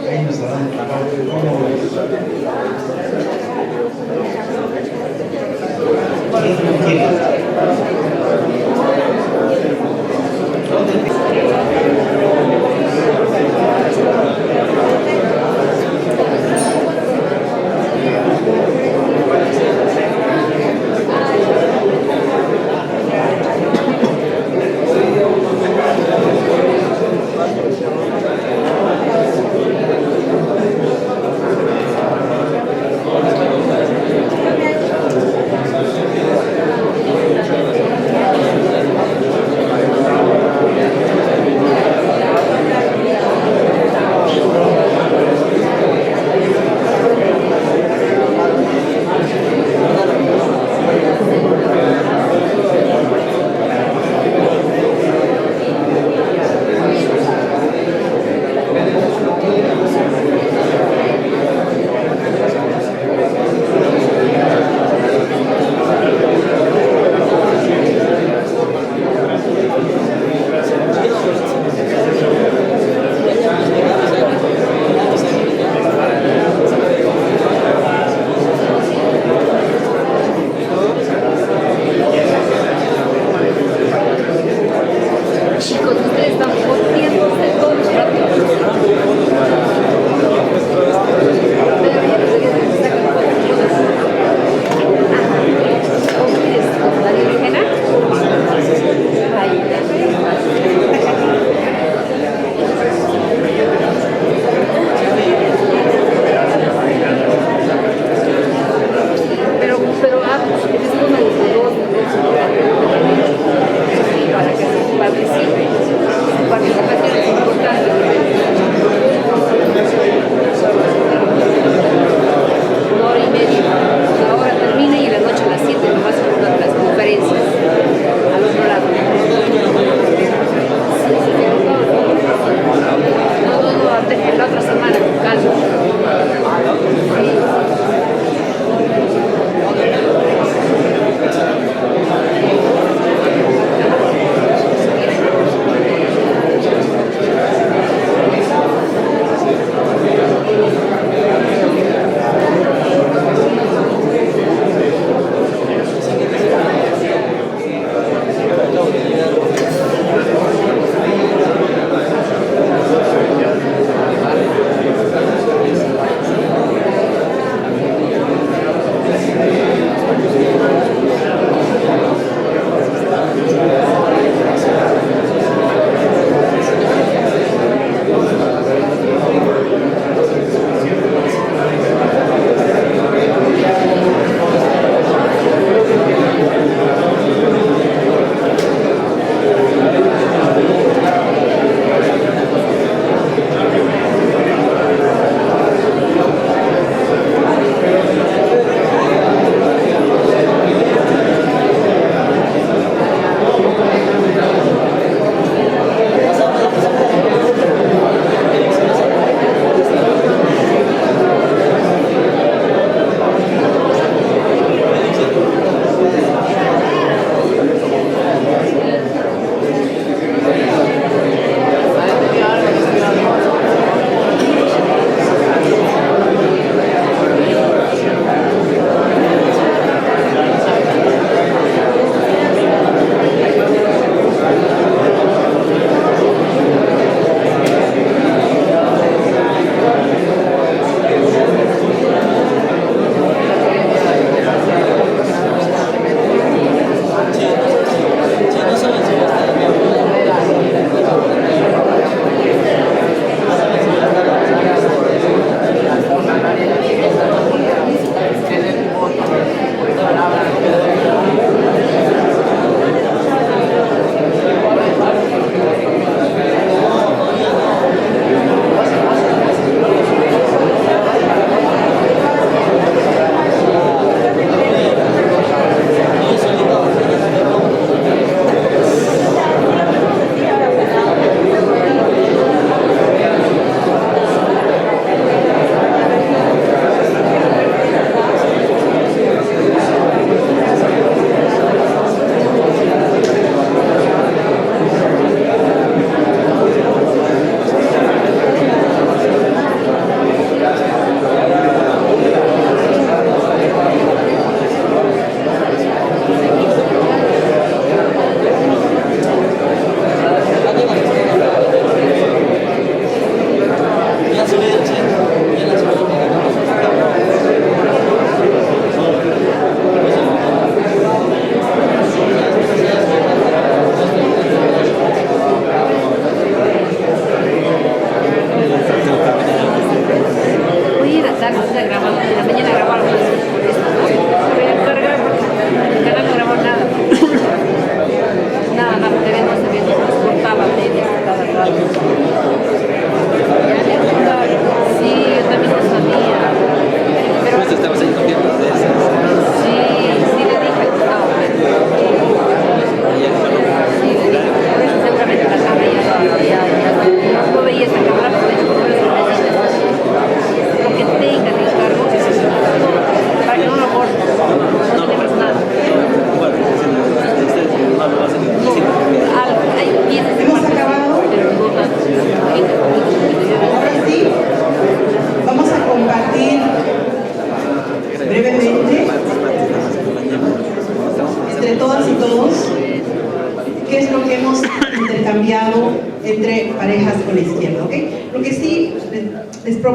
[SPEAKER 5] Ahí nos está dando la pauta de cómo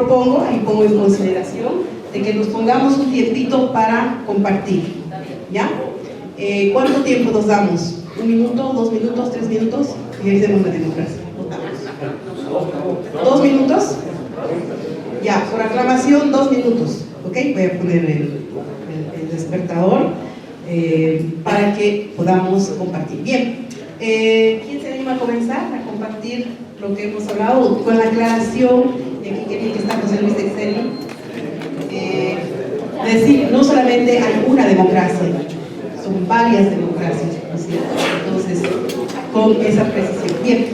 [SPEAKER 4] propongo, ahí pongo en consideración, de que nos pongamos un tiempito para compartir, ¿ya? ¿Cuánto tiempo nos damos? ¿1 minuto, 2 minutos, 3 minutos? Y ahí hacemos la democracia. Votamos. ¿2 minutos? Ya, por aclamación, 2 minutos. ¿Ok? Voy a poner el despertador para que podamos compartir. Bien, ¿quién se anima a comenzar a compartir lo que hemos hablado? Con la aclaración, y aquí quería que está José Luis Exceli, decir, no solamente hay una democracia, son varias democracias, ¿no es cierto? Entonces, con esa precisión. Bien,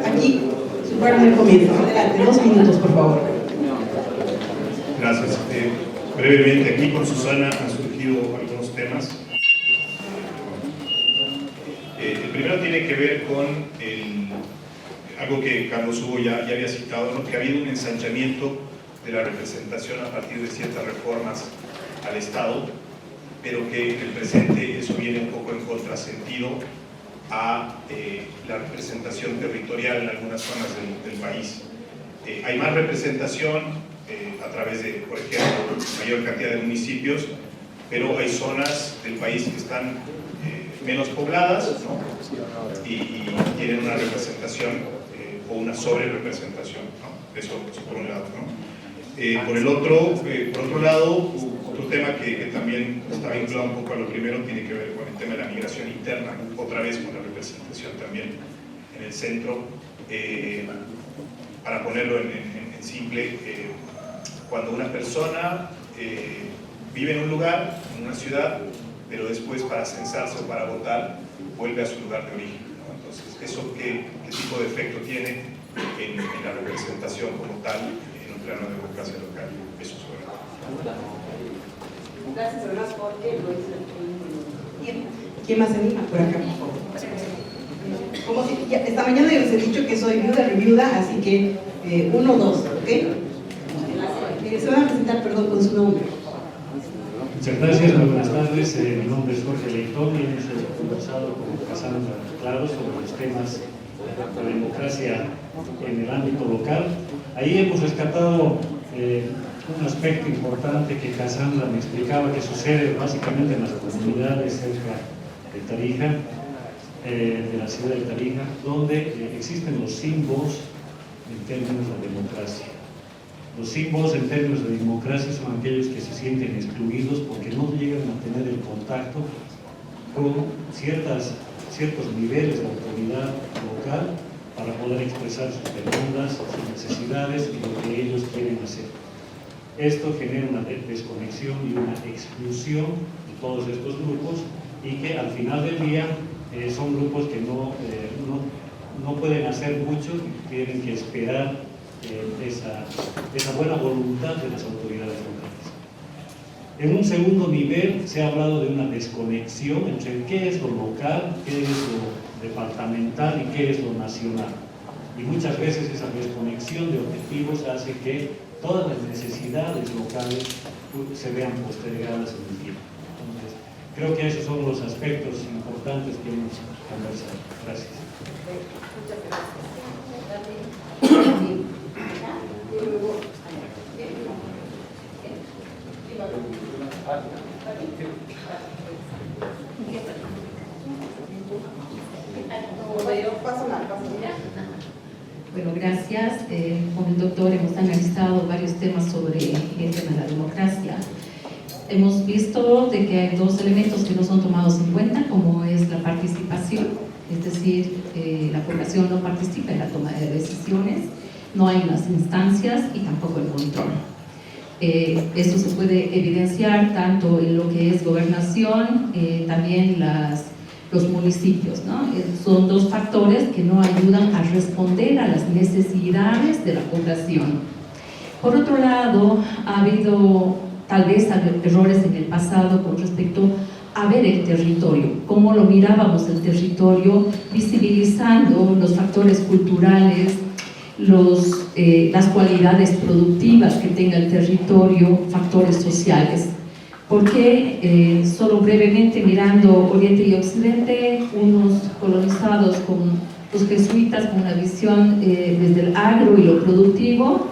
[SPEAKER 4] aquí su partner comienza. Adelante, 2 minutos, por favor.
[SPEAKER 6] Gracias. Brevemente, aquí con Susana han surgido algunos temas. El primero tiene que ver con algo que Carlos Hugo ya había citado, ¿no? Que ha habido un ensanchamiento de la representación a partir de ciertas reformas al Estado, pero que en el presente eso viene un poco en contrasentido a la representación territorial en algunas zonas del país. Hay más representación a través de, por ejemplo, mayor cantidad de municipios, pero hay zonas del país que están menos pobladas, ¿no? y tienen una representación o una sobre-representación, ¿no? Eso por un lado, ¿no? Por otro lado, otro tema que también está vinculado un poco a lo primero tiene que ver con el tema de la migración interna, otra vez con la representación también en el centro. Para ponerlo en simple, cuando una persona vive en un lugar, en una ciudad, pero después para censarse o para votar vuelve a su lugar de origen, ¿no? Entonces, ¿eso qué tipo de efecto tiene en la representación como tal en un plano de democracia local? Eso sobre todo.
[SPEAKER 4] Gracias además porque lo hice. ¿Quién más se anima por acá? Como si, ya, esta mañana yo les he dicho que soy viuda, así que 1, 2, ¿ok? Se van a presentar, perdón, con su nombre.
[SPEAKER 3] Muchas gracias, muy buenas tardes. Mi nombre es Jorge Leitón y hemos conversado con Cassandra Claro sobre los temas de la democracia en el ámbito local. Ahí hemos rescatado un aspecto importante que Cassandra me explicaba que sucede básicamente en las comunidades cerca de Tarija, de la ciudad de Tarija, donde existen los símbolos en términos de democracia. Los símbolos en términos de democracia son aquellos que se sienten excluidos porque no llegan a tener el contacto con ciertos niveles de autoridad local para poder expresar sus demandas, sus necesidades y lo que ellos quieren hacer. Esto genera una desconexión y una exclusión de todos estos grupos y que al final del día son grupos que no pueden hacer mucho y tienen que esperar esa buena voluntad de las autoridades locales. En un segundo nivel se ha hablado de una desconexión entre qué es lo local, qué es lo departamental y qué es lo nacional. Y muchas veces esa desconexión de objetivos hace que todas las necesidades locales se vean postergadas en el tiempo. Entonces, creo que esos son los aspectos importantes que hemos conversado. Gracias.
[SPEAKER 4] Muchas gracias.
[SPEAKER 7] Bueno, gracias. Con el doctor hemos analizado varios temas sobre el tema de la democracia. Hemos visto de que hay 2 elementos que no son tomados en cuenta, como es la participación, es decir, la población no participa en la toma de decisiones, no hay unas instancias y tampoco el control. Esto se puede evidenciar tanto en lo que es gobernación, también los municipios, ¿no? Son 2 factores que no ayudan a responder a las necesidades de la población. Por otro lado, ha habido tal vez errores en el pasado con respecto a ver el territorio, cómo lo mirábamos el territorio, visibilizando los factores culturales, las cualidades productivas que tenga el territorio, factores sociales. Porque solo brevemente mirando Oriente y Occidente, unos colonizados con los jesuitas con una visión desde el agro y lo productivo,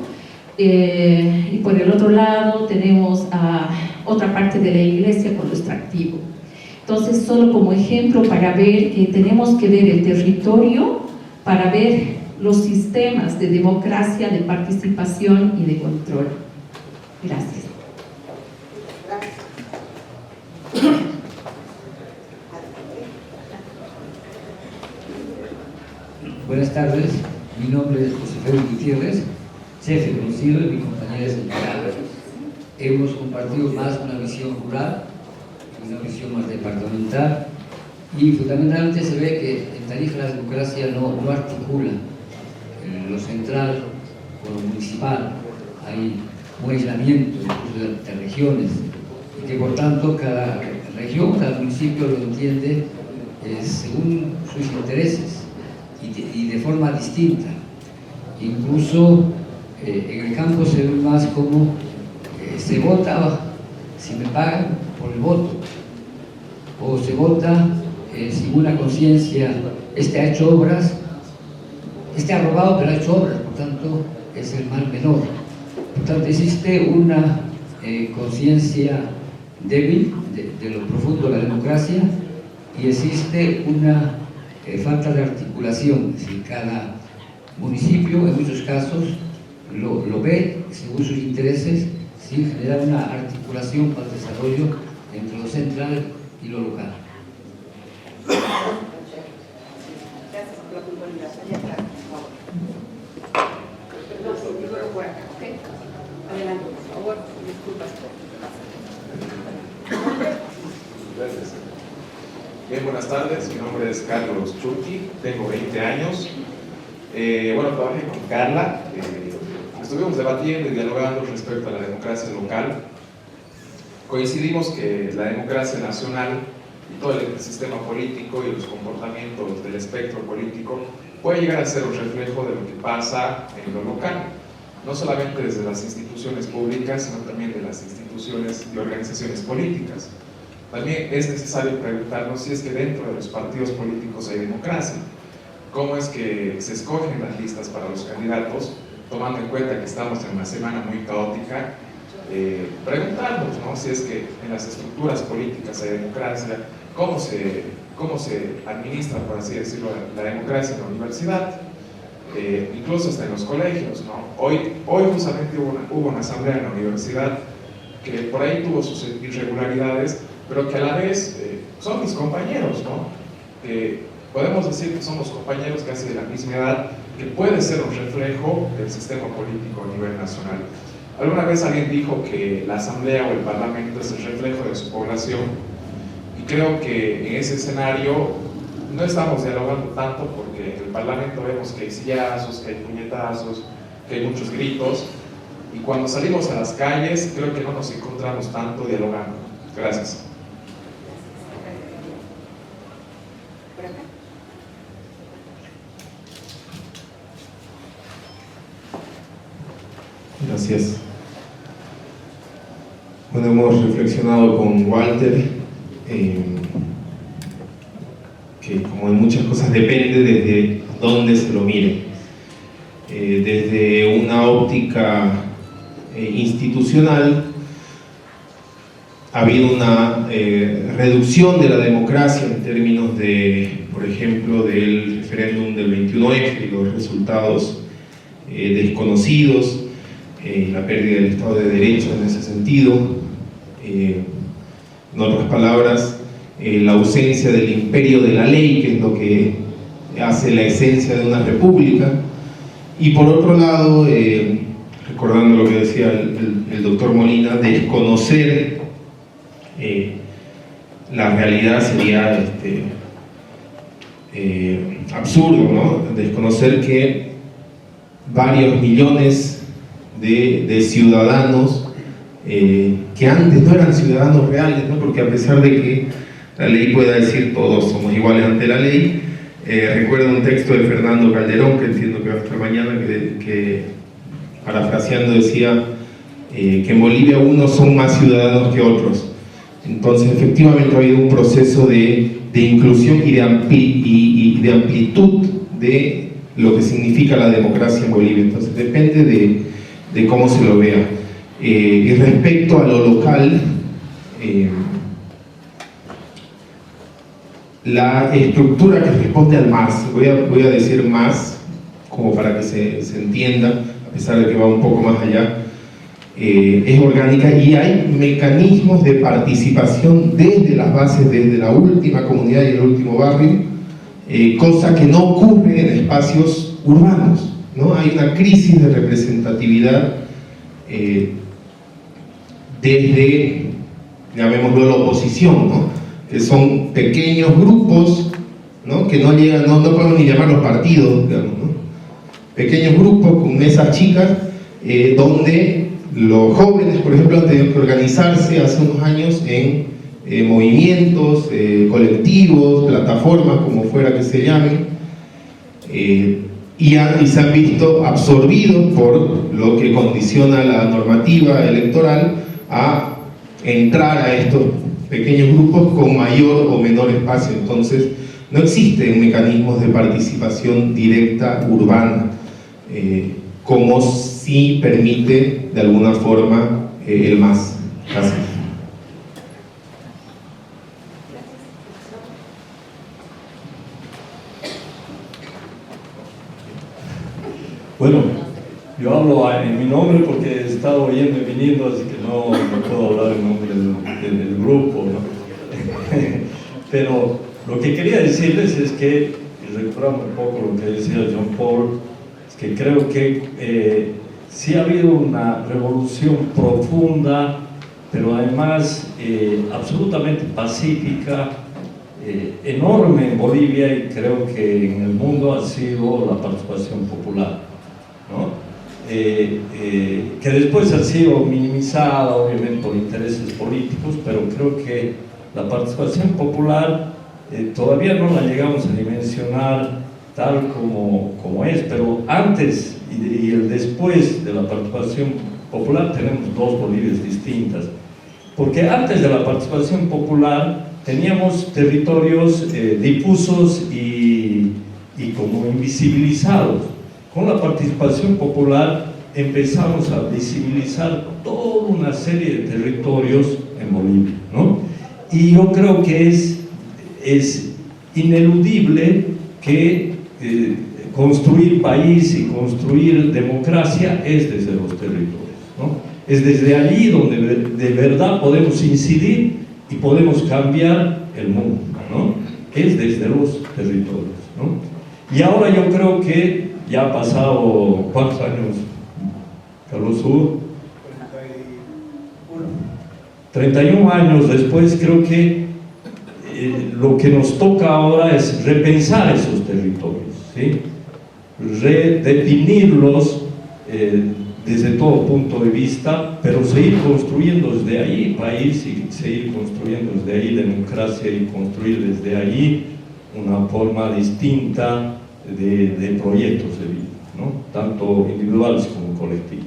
[SPEAKER 7] y por el otro lado tenemos a otra parte de la iglesia con lo extractivo. Entonces, solo como ejemplo para ver que tenemos que ver el territorio para ver los sistemas de democracia, de participación y de control. Gracias.
[SPEAKER 8] Buenas tardes, mi nombre es José Félix Gutiérrez, jefe conocido, y mi compañera es Nicaragua. Hemos compartido más una visión rural, una visión más departamental, y fundamentalmente se ve que en Tarija la democracia no articula lo central con lo municipal. Hay un aislamiento incluso de regiones, y que por tanto cada región, cada municipio lo entiende según sus intereses y de forma distinta. Incluso en el campo se ve más como se vota si me pagan por el voto, o se vota sin una conciencia, este ha hecho obras, este ha robado pero ha hecho obras, por tanto es el mal menor. Por tanto existe una conciencia débil de lo profundo de la democracia, y existe una falta de articulación. Es decir, cada municipio en muchos casos lo ve según sus intereses, sin generar una articulación para el desarrollo entre lo central y lo local.
[SPEAKER 4] Gracias por la puntualidad. Allá atrás, por favor. No, luego por acá, ¿ok? Adelante, por favor. Disculpas.
[SPEAKER 9] Gracias. Bien, buenas tardes. Mi nombre es Carlos Churqui, tengo 20 años. Bueno, trabajé con Carla. Estuvimos debatiendo y dialogando respecto a la democracia local. Coincidimos que la democracia nacional y todo el sistema político y los comportamientos del espectro político puede llegar a ser un reflejo de lo que pasa en lo local, no solamente desde las instituciones públicas, sino también de las instituciones y organizaciones políticas. También es necesario preguntarnos si es que dentro de los partidos políticos hay democracia, cómo es que se escogen las listas para los candidatos, tomando en cuenta que estamos en una semana muy caótica. Preguntarnos, ¿no?, si es que en las estructuras políticas hay democracia, cómo se administra, por así decirlo, la democracia en la universidad, incluso hasta en los colegios, ¿no? Hoy justamente hubo una asamblea en la universidad que por ahí tuvo sus irregularidades, pero que a la vez son mis compañeros, ¿no? Podemos decir que somos compañeros casi de la misma edad, que puede ser un reflejo del sistema político a nivel nacional. Alguna vez alguien dijo que la asamblea o el parlamento es el reflejo de su población, y creo que en ese escenario no estamos dialogando tanto, porque en el parlamento vemos que hay sillazos, que hay puñetazos, que hay muchos gritos, y cuando salimos a las calles creo que no nos encontramos tanto dialogando. Gracias.
[SPEAKER 10] Gracias. Bueno, hemos reflexionado con Walter que, como en muchas cosas, depende desde dónde se lo mire. Desde una óptica institucional ha habido una reducción de la democracia en términos de, por ejemplo, del referéndum del 21F y los resultados desconocidos, la pérdida del Estado de Derecho en ese sentido, en otras palabras, la ausencia del imperio de la ley, que es lo que hace la esencia de una república. Y por otro lado, recordando lo que decía el doctor Molina, desconocer la realidad sería absurdo, ¿no? Desconocer que varios millones de ciudadanos que antes no eran ciudadanos reales, ¿no? Porque a pesar de que la ley pueda decir todos somos iguales ante la ley, recuerdo un texto de Fernando Calderón, que entiendo que va a estar mañana, que parafraseando decía que en Bolivia unos son más ciudadanos que otros. Entonces efectivamente ha habido un proceso de inclusión y de amplitud de lo que significa la democracia en Bolivia. Entonces depende de cómo se lo vea. Y respecto a lo local, la estructura que responde al MAS, voy a decir MAS como para que se entienda, a pesar de que va un poco más allá, es orgánica y hay mecanismos de participación desde las bases, desde la última comunidad y el último barrio, cosa que no ocurre en espacios urbanos, ¿no? Hay una crisis de representatividad desde, llamémoslo, la oposición, ¿no? Que son pequeños grupos, ¿no? Que no llegan, no podemos ni llamarlos partidos, digamos, ¿no? Pequeños grupos con mesas chicas, donde los jóvenes, por ejemplo, han tenido que organizarse hace unos años en movimientos, colectivos, plataformas, como fuera que se llamen, y se han visto absorbidos por lo que condiciona la normativa electoral a entrar a estos pequeños grupos con mayor o menor espacio. Entonces, no existen mecanismos de participación directa urbana, como sí permite de alguna forma el MAS. Gracias.
[SPEAKER 11] Bueno, yo hablo en mi nombre porque he estado yendo y viniendo, así que no puedo hablar en nombre del grupo, ¿no? Pero lo que quería decirles es que, y recuperando un poco lo que decía John Paul, es que creo que sí ha habido una revolución profunda, pero además absolutamente pacífica, enorme en Bolivia, y creo que en el mundo ha sido la participación popular, ¿no? Que después ha sido minimizada obviamente por intereses políticos, pero creo que la participación popular todavía no la llegamos a dimensionar tal como es, pero antes y el después de la participación popular tenemos dos Bolivias distintas, porque antes de la participación popular teníamos territorios difusos y como invisibilizados. Con la participación popular empezamos a visibilizar toda una serie de territorios en Bolivia, ¿no? Y yo creo que es ineludible que construir país y construir democracia es desde los territorios, ¿no? Es desde allí donde de verdad podemos incidir y podemos cambiar el mundo, ¿no? Es desde los territorios, ¿no? Y ahora yo creo que ya ha pasado, ¿cuántos años, Carlos Hugo? 31 años después, creo que lo que nos toca ahora es repensar esos territorios, ¿sí? Redefinirlos desde todo punto de vista, pero seguir construyendo desde ahí país y seguir construyendo desde ahí democracia y construir desde ahí una forma distinta de proyectos de vida, ¿no? Tanto individuales como colectivos.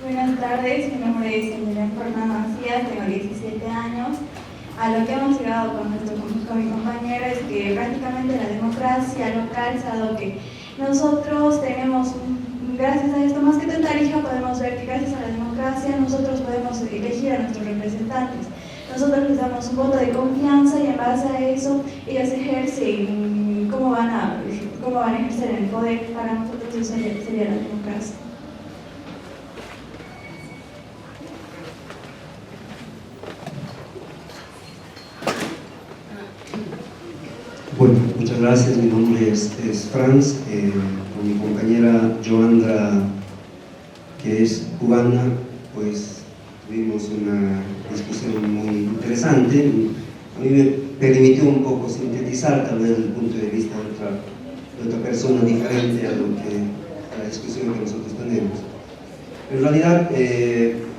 [SPEAKER 12] Buenas tardes, mi nombre es Emiliano Fernanda Macías, tengo 17 años. A lo que hemos llegado con mi compañero es que prácticamente la democracia local es algo que nosotros tenemos, gracias a esto, más que en Tarija podemos ver que gracias a la democracia nosotros podemos elegir a nuestros representantes. Nosotros les damos un voto de confianza y en base a eso ellos ejercen cómo van a ejercer el poder. Para nosotros eso sería la democracia.
[SPEAKER 13] Bueno, muchas gracias. Mi nombre es Franz, con mi compañera Joandra, que es cubana, pues tuvimos una discusión muy interesante. A mí me permitió un poco sintetizar tal vez el punto de vista de otra persona diferente a la discusión que nosotros tenemos. En realidad,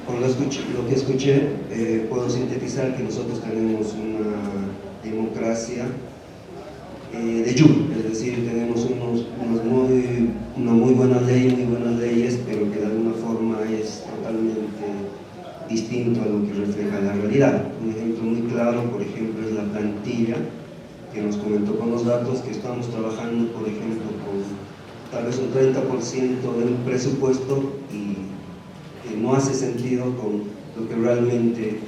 [SPEAKER 13] con lo que escuché, puedo sintetizar que nosotros tenemos una democracia de Yuma, es decir, tenemos una muy buena ley, muy buenas leyes, pero que de alguna forma es totalmente distinto a lo que refleja la realidad. Un ejemplo muy claro, por ejemplo, es la plantilla, que nos comentó con los datos que estamos trabajando, por ejemplo, con tal vez un 30% del presupuesto y que no hace sentido con lo que realmente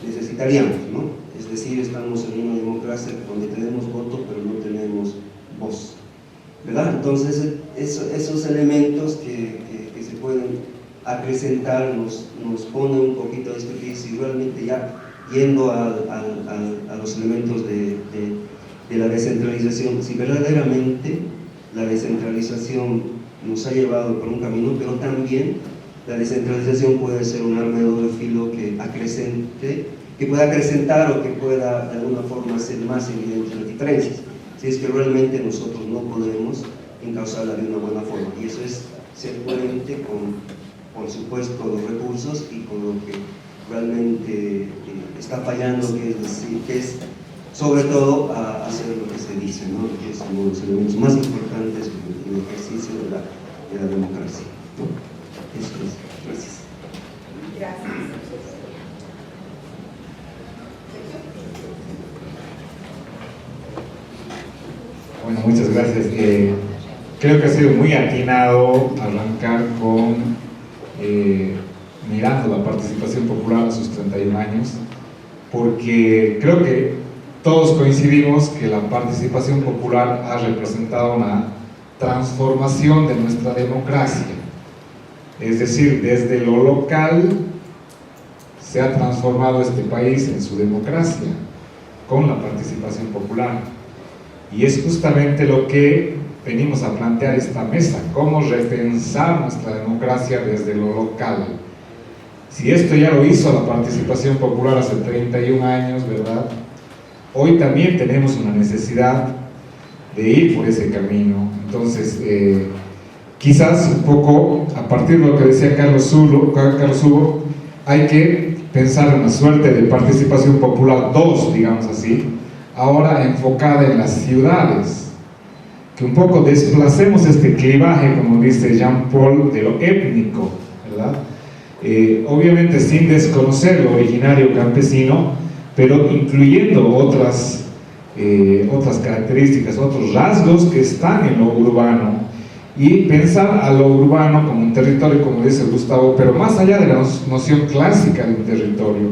[SPEAKER 13] necesitaríamos, ¿no? Es decir, estamos en una democracia donde tenemos voto pero no tenemos voz, ¿verdad? Entonces esos elementos que se pueden acrecentar nos ponen un poquito a discutir si realmente ya yendo a los elementos de la descentralización, si verdaderamente la descentralización nos ha llevado por un camino, pero también la descentralización puede ser un arma de doble filo que pueda acrecentar o que pueda de alguna forma hacer más evidentes las diferencias, si es que realmente nosotros no podemos encauzarla de una buena forma, y eso es ser coherente con, por supuesto, los recursos y con lo que realmente está fallando, que es sobre todo a hacer lo que se dice, ¿no? Que es uno de los elementos más importantes en el ejercicio de la democracia, ¿no? Eso es. Gracias.
[SPEAKER 4] Gracias.
[SPEAKER 14] Bueno, muchas gracias. Creo que ha sido muy atinado arrancar con mirando la participación popular a sus 31 años, porque creo que todos coincidimos que la participación popular ha representado una transformación de nuestra democracia. Es decir, desde lo local se ha transformado este país en su democracia con la participación popular. Y es justamente lo que venimos a plantear esta mesa, cómo repensar nuestra democracia desde lo local. Si esto ya lo hizo la participación popular hace 31 años, ¿verdad? Hoy también tenemos una necesidad de ir por ese camino. Entonces, quizás un poco, a partir de lo que decía Carlos Hugo, hay que pensar en una suerte de participación popular 2, digamos así, ahora enfocada en las ciudades, que un poco desplacemos este clivaje, como dice Jean-Paul, de lo étnico, ¿verdad? Obviamente sin desconocer lo originario campesino, pero incluyendo otras características, otros rasgos que están en lo urbano, y pensar a lo urbano como un territorio, como dice Gustavo, pero más allá de la noción clásica de un territorio.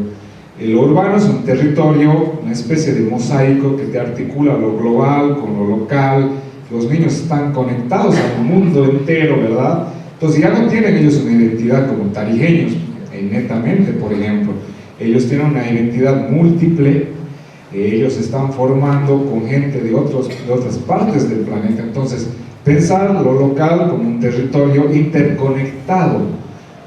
[SPEAKER 14] Lo urbano es un territorio, una especie de mosaico que te articula lo global con lo local. Los niños están conectados al mundo entero, ¿verdad? Entonces ya no tienen ellos una identidad como tarijeños, netamente, por ejemplo. Ellos tienen una identidad múltiple, ellos están formando con gente de otras partes del planeta. Entonces, pensar lo local como un territorio interconectado,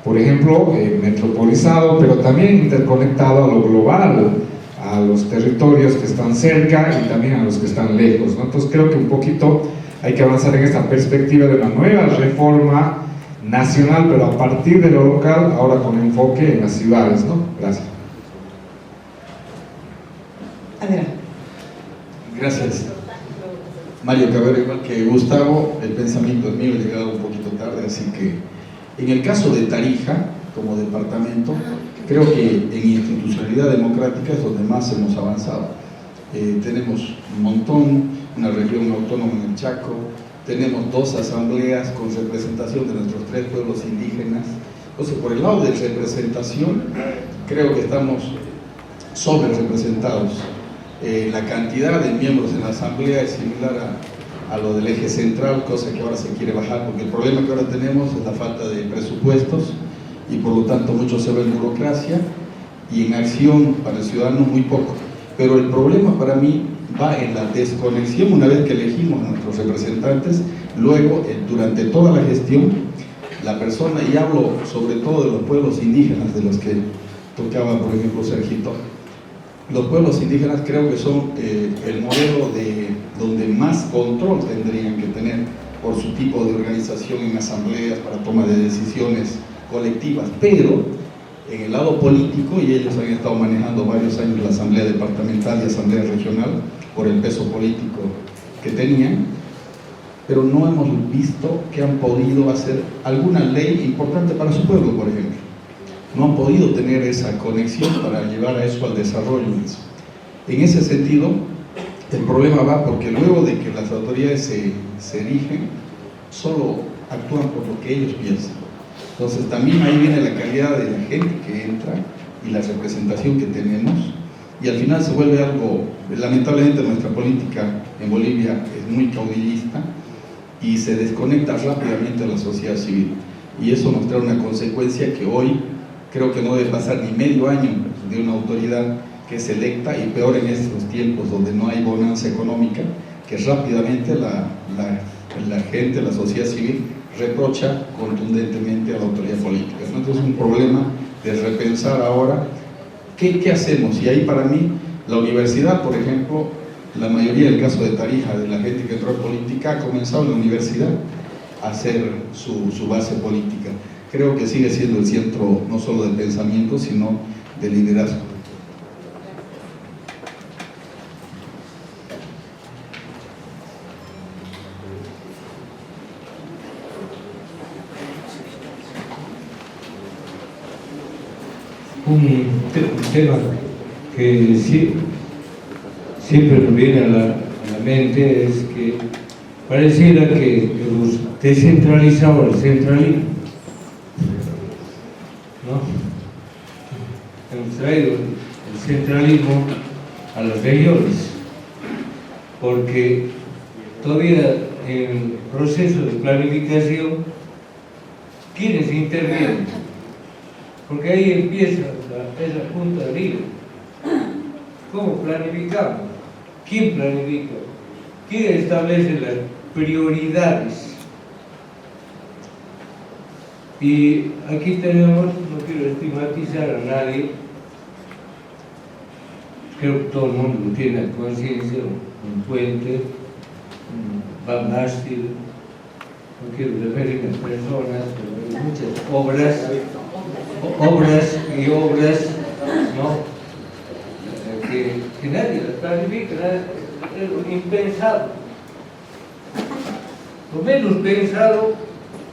[SPEAKER 14] por ejemplo, metropolizado, pero también interconectado a lo global, a los territorios que están cerca y también a los que están lejos, ¿no? Entonces, creo que un poquito hay que avanzar en esta perspectiva de una nueva reforma nacional, pero a partir de lo local, ahora con enfoque en las ciudades, ¿no? Gracias.
[SPEAKER 4] Adelante.
[SPEAKER 15] Gracias. Mario Cabrera, igual que Gustavo, el pensamiento es mío, he llegado un poquito tarde, así que en el caso de Tarija, como departamento, creo que en institucionalidad democrática es donde más hemos avanzado. Tenemos un montón, una región autónoma en el Chaco, tenemos 2 asambleas con representación de nuestros 3 pueblos indígenas. Entonces, por el lado de representación, creo que estamos sobre representados. La cantidad de miembros en la asamblea es similar a lo del eje central, cosa que ahora se quiere bajar, porque el problema que ahora tenemos es la falta de presupuestos y por lo tanto mucho se ve en burocracia y en acción para el ciudadano muy poco. Pero el problema para mí va en la desconexión una vez que elegimos a nuestros representantes, luego durante toda la gestión, la persona, y hablo sobre todo de los pueblos indígenas de los que tocaba por ejemplo Sergito, los pueblos indígenas creo que son el modelo de donde más control tendrían que tener por su tipo de organización en asambleas para toma de decisiones colectivas, pero en el lado político, y ellos han estado manejando varios años la asamblea departamental y asamblea regional por el peso político que tenían, pero no hemos visto que han podido hacer alguna ley importante para su pueblo, por ejemplo. No han podido tener esa conexión para llevar a eso al desarrollo. En ese sentido, el problema va porque luego de que las autoridades se erigen, solo actúan por lo que ellos piensan. Entonces también ahí viene la calidad de la gente que entra y la representación que tenemos, y al final se vuelve algo, lamentablemente nuestra política en Bolivia es muy caudillista y se desconecta rápidamente a la sociedad civil, y eso nos trae una consecuencia que hoy creo que no debe pasar ni medio año de una autoridad que es electa, y peor en estos tiempos donde no hay bonanza económica, que rápidamente la gente, la sociedad civil reprocha contundentemente a la autoridad política. Entonces es un problema de repensar ahora qué hacemos, y ahí para mí la universidad, por ejemplo, la mayoría del caso de Tarija, de la gente que entró en política, ha comenzado en la universidad a hacer su base política. Creo que sigue siendo el centro no solo de pensamiento, sino de liderazgo.
[SPEAKER 11] Un tema que siempre nos viene a la mente es que pareciera que hemos descentralizado el centralismo, ¿no? Hemos traído el centralismo a las regiones, porque todavía en el proceso de planificación, ¿quiénes intervienen? Porque ahí empieza esa punta de hilo. ¿Cómo planificamos? ¿Quién planifica? ¿Quién establece las prioridades? Y aquí tenemos, no quiero estigmatizar a nadie, creo que todo el mundo lo tiene en conciencia, un puente, un Van Basten, no quiero referirme a personas, pero hay muchas obras, ¿no? Que nadie las planifica, es lo impensado. Lo menos pensado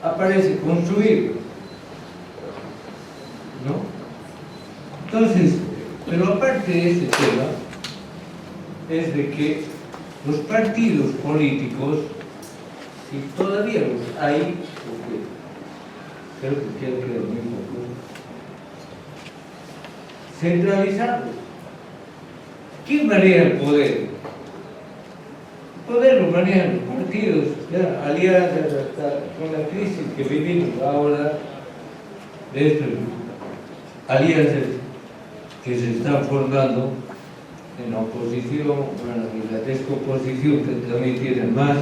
[SPEAKER 11] aparece construir, ¿no? Entonces, pero aparte de ese tema, es de que los partidos políticos, si todavía los hay, porque creo que queda muy poco, centralizados. ¿Quién maneja el poder? El poder lo manejan los partidos, ya, alianzas, hasta con la crisis que vivimos ahora, de estas alianzas que se están formando en la oposición, bueno, y la descomposición que también tienen más.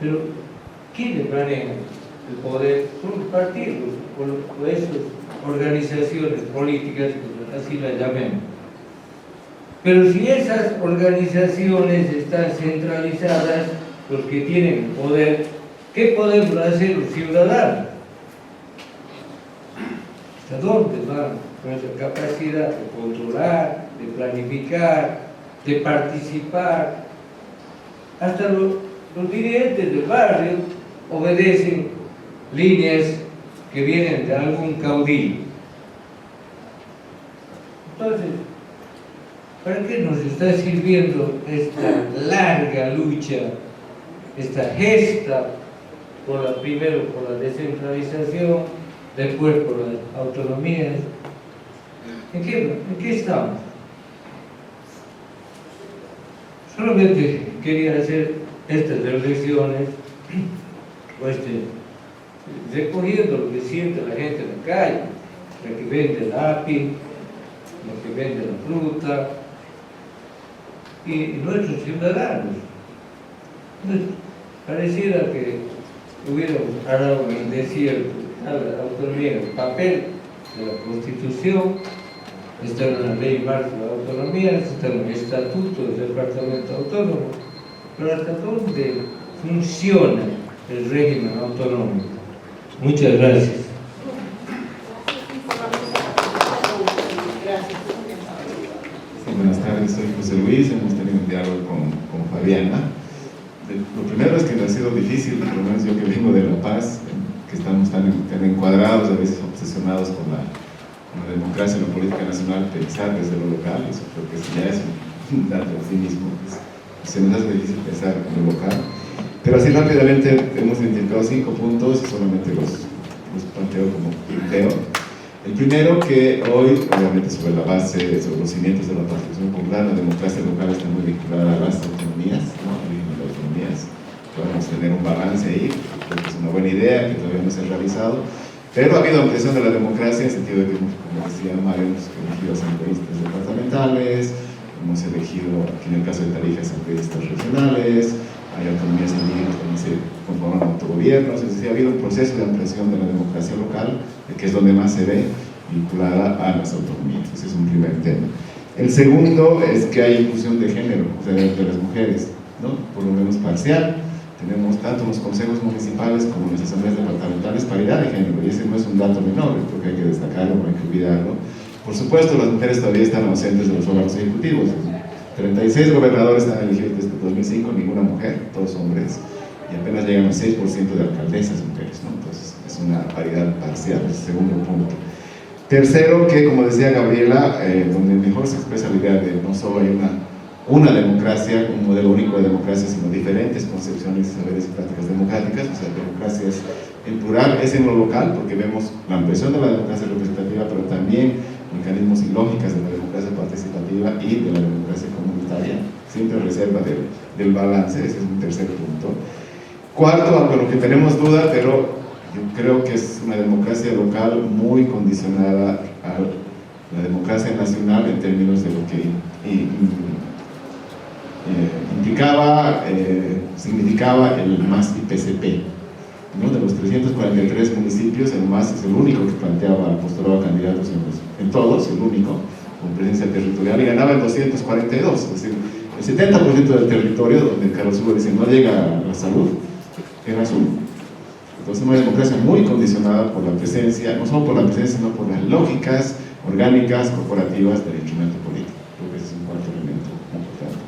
[SPEAKER 11] Pero, ¿quiénes manejan el poder? Son los partidos, o esas organizaciones políticas, así las llamemos. Pero si esas organizaciones están centralizadas, los que tienen el poder, ¿qué podemos hacer los ciudadanos? ¿Hasta dónde va nuestra capacidad de controlar, de planificar, de participar? Hasta los dirigentes del barrio obedecen líneas que vienen de algún caudillo. Entonces, ¿para qué nos está sirviendo esta larga lucha, esta gesta, primero por la descentralización, después por las autonomías? ¿En qué estamos? Solamente quería hacer estas reflexiones, recogiendo lo que siente la gente en la calle, la que vende el API, la que vende la fruta, y nuestros ciudadanos. Entonces, pareciera que hubiéramos parado en el desierto a la autonomía, el papel de la Constitución, está en la ley marco de la autonomía, está en el estatuto del departamento autónomo, pero hasta dónde funciona el régimen autonómico. Muchas gracias.
[SPEAKER 9] Buenas tardes, soy José José Luis, hemos tenido un diálogo con Fabiana. Lo primero es que ha sido difícil, por lo menos yo que vengo de La Paz, que estamos tan encuadrados, a veces obsesionados con la democracia y la política nacional, pensar desde lo local. Eso creo que ya es un dato en sí mismo, pues, se nos hace difícil pensar en lo local. Pero así rápidamente hemos identificado 5 puntos y solamente los planteo como planteo. El primero, que hoy, obviamente sobre la base, sobre los cimientos de la participación popular, la democracia local está muy vinculada a las autonomías, ¿no? A las autonomías. Podemos tener un balance ahí, creo que es una buena idea, que todavía no se ha realizado, pero ha habido ampliación de la democracia en el sentido de que, como decía Mario, hemos elegido asambleístas departamentales, hemos elegido, aquí en el caso de Tarija, asambleístas regionales, hay autonomías indígenas que también se conforman autogobiernos, es decir, ha habido un proceso de ampliación de la democracia local, que es donde más se ve vinculada a las autonomías. Ese es un primer tema. El segundo es que hay inclusión de género, o sea, de las mujeres, ¿no? Por lo menos parcial. Tenemos tanto en los consejos municipales como en las asambleas departamentales paridad de género, y ese no es un dato menor, creo que hay que destacarlo, no hay que olvidarlo. Por supuesto, las mujeres todavía están ausentes de los órganos ejecutivos. 36 gobernadores están elegidos desde 2005, ninguna mujer, todos hombres, y apenas llegan al 6% de alcaldesas mujeres, ¿no? Entonces es una paridad parcial, es el segundo punto. Tercero, que como decía Gabriela, donde mejor se expresa la idea de no solo hay una democracia, un modelo único de democracia, sino diferentes concepciones, saberes y prácticas democráticas, o sea, democracias en plural, es en lo local, porque vemos la ampliación de la democracia representativa, pero también mecanismos y lógicas de la democracia participativa y de la democracia comunitaria, siempre reserva del balance. Ese es un tercer punto. Cuarto, algo en lo que tenemos duda, pero yo creo que es una democracia local muy condicionada a la democracia nacional en términos de lo que significaba el MAS y PCP, ¿no? De los 343 municipios, el MAS es el único que planteaba el postulado a candidatos en todos, el único, con presencia territorial, y ganaba en 242, es decir, el 70% del territorio donde Carlos Hugo dice no llega a la salud, era azul. Entonces una democracia muy condicionada por la presencia, no solo por la presencia, sino por las lógicas orgánicas, corporativas del instrumento político. Creo que ese es un cuarto elemento importante.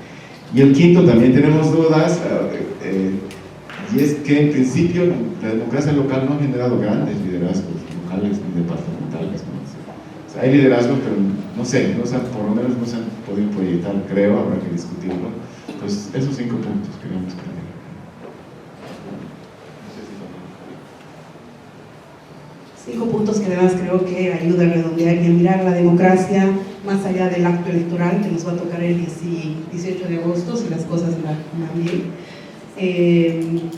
[SPEAKER 9] Y el quinto, también tenemos dudas, y es que en principio la democracia local no ha generado grandes liderazgos locales ni departamentales, ¿no? O sea, hay liderazgos, pero no sé, por lo menos no se han podido proyectar, creo, habrá que discutirlo. Entonces, esos 5 puntos queríamos que...
[SPEAKER 4] 5 puntos que además creo que ayudan a redondear y a mirar la democracia más allá del acto electoral que nos va a tocar el 18 de agosto, si las cosas van bien,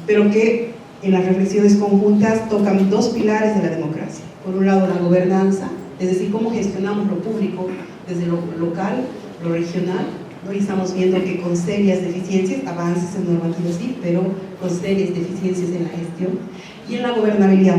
[SPEAKER 4] pero que en las reflexiones conjuntas tocan 2 pilares de la democracia. Por un lado, la gobernanza, es decir, cómo gestionamos lo público desde lo local, lo regional, ¿no? Y estamos viendo que con serias deficiencias, avances en normativa sí, pero con serias deficiencias en la gestión, y en la gobernabilidad,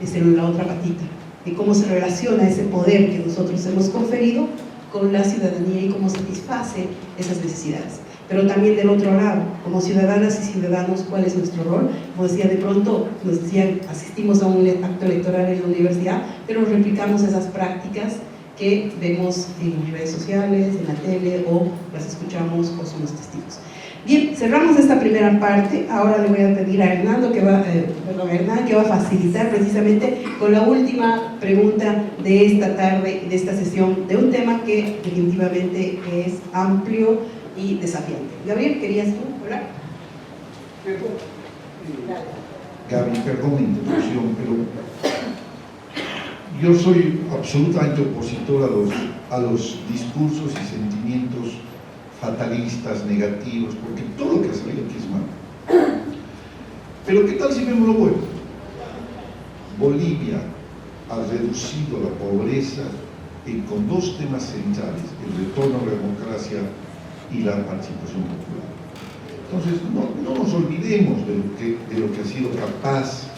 [SPEAKER 4] es en la otra patita, de cómo se relaciona ese poder que nosotros hemos conferido con la ciudadanía y cómo satisface esas necesidades. Pero también del otro lado, como ciudadanas y ciudadanos, ¿cuál es nuestro rol? Como decía, de pronto nos decían, asistimos a un acto electoral en la universidad, pero replicamos esas prácticas que vemos en redes sociales, en la tele, o las escuchamos o somos testigos. Bien, cerramos esta primera parte. Ahora le voy a pedir a Hernán que va a facilitar precisamente con la última pregunta de esta tarde, de esta sesión, de un tema que definitivamente es amplio y desafiante. Gabriel, ¿querías tú hablar?
[SPEAKER 16] Gaby, perdón la interrupción, pero yo soy absolutamente opositor a los discursos y sentimientos fatalistas, negativos, porque todo lo que ha salido aquí es malo. Pero ¿qué tal si vemos lo bueno? Bolivia ha reducido la pobreza con 2 temas centrales, el retorno a la democracia y la participación popular. Entonces, no nos olvidemos de lo que ha sido capaz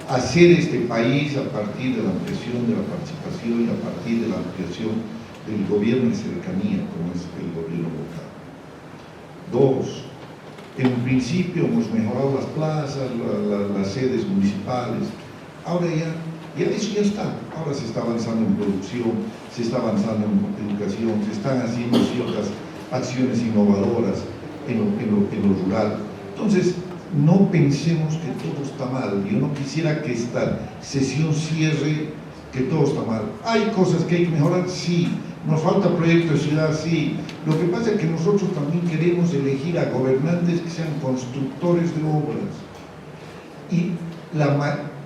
[SPEAKER 16] hacer este país a partir de la ampliación de la participación y a partir de la ampliación del gobierno de cercanía, como es el gobierno local. 2. En un principio hemos mejorado las plazas, las sedes municipales. Ahora ya eso ya está. Ahora se está avanzando en producción, se está avanzando en educación, se están haciendo ciertas acciones innovadoras en lo rural. Entonces, no pensemos que todo está mal. Yo no quisiera que esta sesión cierre que todo está mal. Hay cosas que hay que mejorar, sí. Nos falta proyecto de ciudad, sí. Lo que pasa es que nosotros también queremos elegir a gobernantes que sean constructores de obras. Y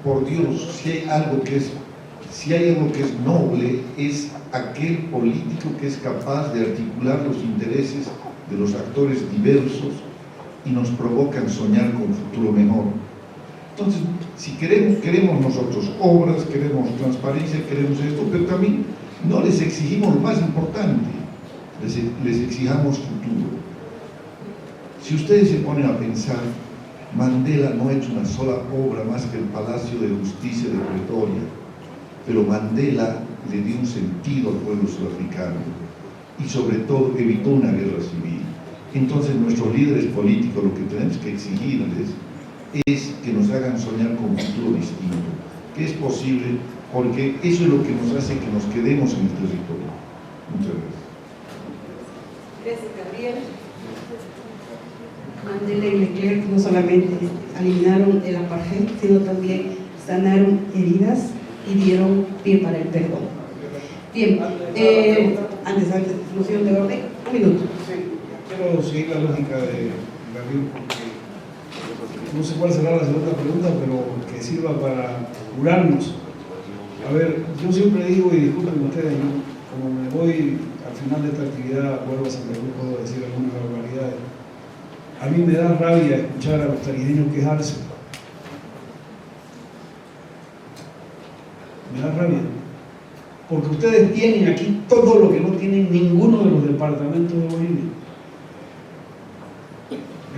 [SPEAKER 16] por Dios, si hay algo que es noble, es aquel político que es capaz de articular los intereses de los actores diversos y nos provocan soñar con un futuro mejor. Entonces, si queremos nosotros obras, queremos transparencia, queremos esto, pero también no les exigimos lo más importante, les exijamos futuro. Si ustedes se ponen a pensar, Mandela no ha hecho una sola obra más que el Palacio de Justicia de Pretoria, pero Mandela le dio un sentido al pueblo sudafricano y sobre todo evitó una guerra civil. Entonces nuestros líderes políticos lo que tenemos que exigirles es que nos hagan soñar con un futuro distinto, que es posible, porque eso es lo que nos hace que nos quedemos en el territorio. Muchas gracias.
[SPEAKER 4] Gracias, Gabriel. Mandela y Leclerc no solamente eliminaron el apartheid, sino también sanaron heridas y dieron pie para el perdón. Bien, antes, discusión de orden, un minuto.
[SPEAKER 2] Sí, quiero seguir la lógica de Gabriel, porque no sé cuál será la segunda pregunta, pero que sirva para curarnos. A ver, yo siempre digo, y disculpen ustedes, ¿no? Como me voy al final de esta actividad, vuelvo a Santa Cruz, puedo decir algunas barbaridades. A mí me da rabia escuchar a los tarijeños quejarse. Me da rabia. Porque ustedes tienen aquí todo lo que no tienen ninguno de los departamentos de Bolivia.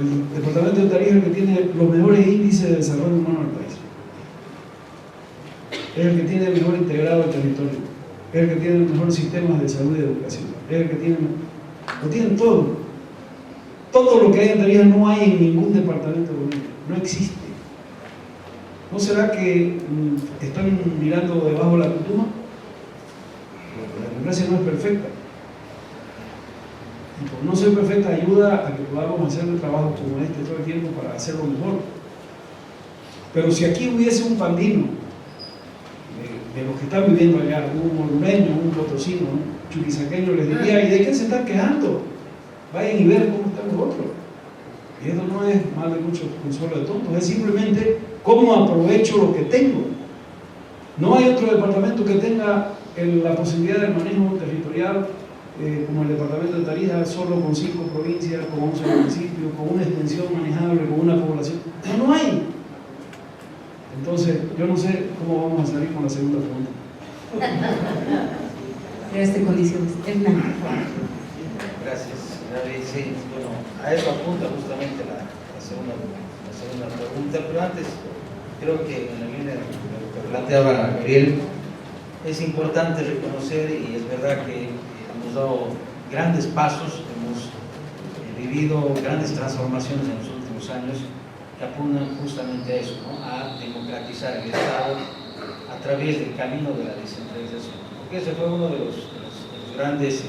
[SPEAKER 2] El departamento de Tarija es el que tiene los mejores índices de desarrollo humano del país. Es el que tiene el mejor integrado del territorio. Es el que tiene los mejores sistemas de salud y de educación. Es el que tiene... Lo tienen todo. Todo lo que hay en Tarija no hay en ningún departamento de Bolivia. No existe. ¿No será que están mirando debajo de la tutuma? La democracia no es perfecta. Y por no ser perfecta ayuda a que podamos hacer trabajos como este todo el tiempo para hacerlo mejor. Pero si aquí hubiese un pandino de los que están viviendo allá, un hondureño, un potosino, un chuquisaqueño, les diría, ¿y de qué se están quejando? Vayan y vean cómo están los otros. Y esto no es mal de mucho consuelo de tontos, es simplemente cómo aprovecho lo que tengo. No hay otro departamento que tenga la posibilidad del manejo territorial como el departamento de Tarija, solo con 5 provincias, con 11 municipios, con una extensión manejable, con una población. No hay. Entonces, yo no sé cómo vamos a salir con la segunda pregunta.
[SPEAKER 4] Gracias, condiciones. Hernán.
[SPEAKER 17] Gracias. Sí, bueno, a eso apunta justamente la segunda pregunta, pero antes creo que en la línea de lo que planteaba Gabriel, es importante reconocer, y es verdad que hemos dado grandes pasos, hemos vivido grandes transformaciones en los últimos años que apuntan justamente a eso, ¿no? A democratizar el Estado a través del camino de la descentralización, porque ese fue uno de los grandes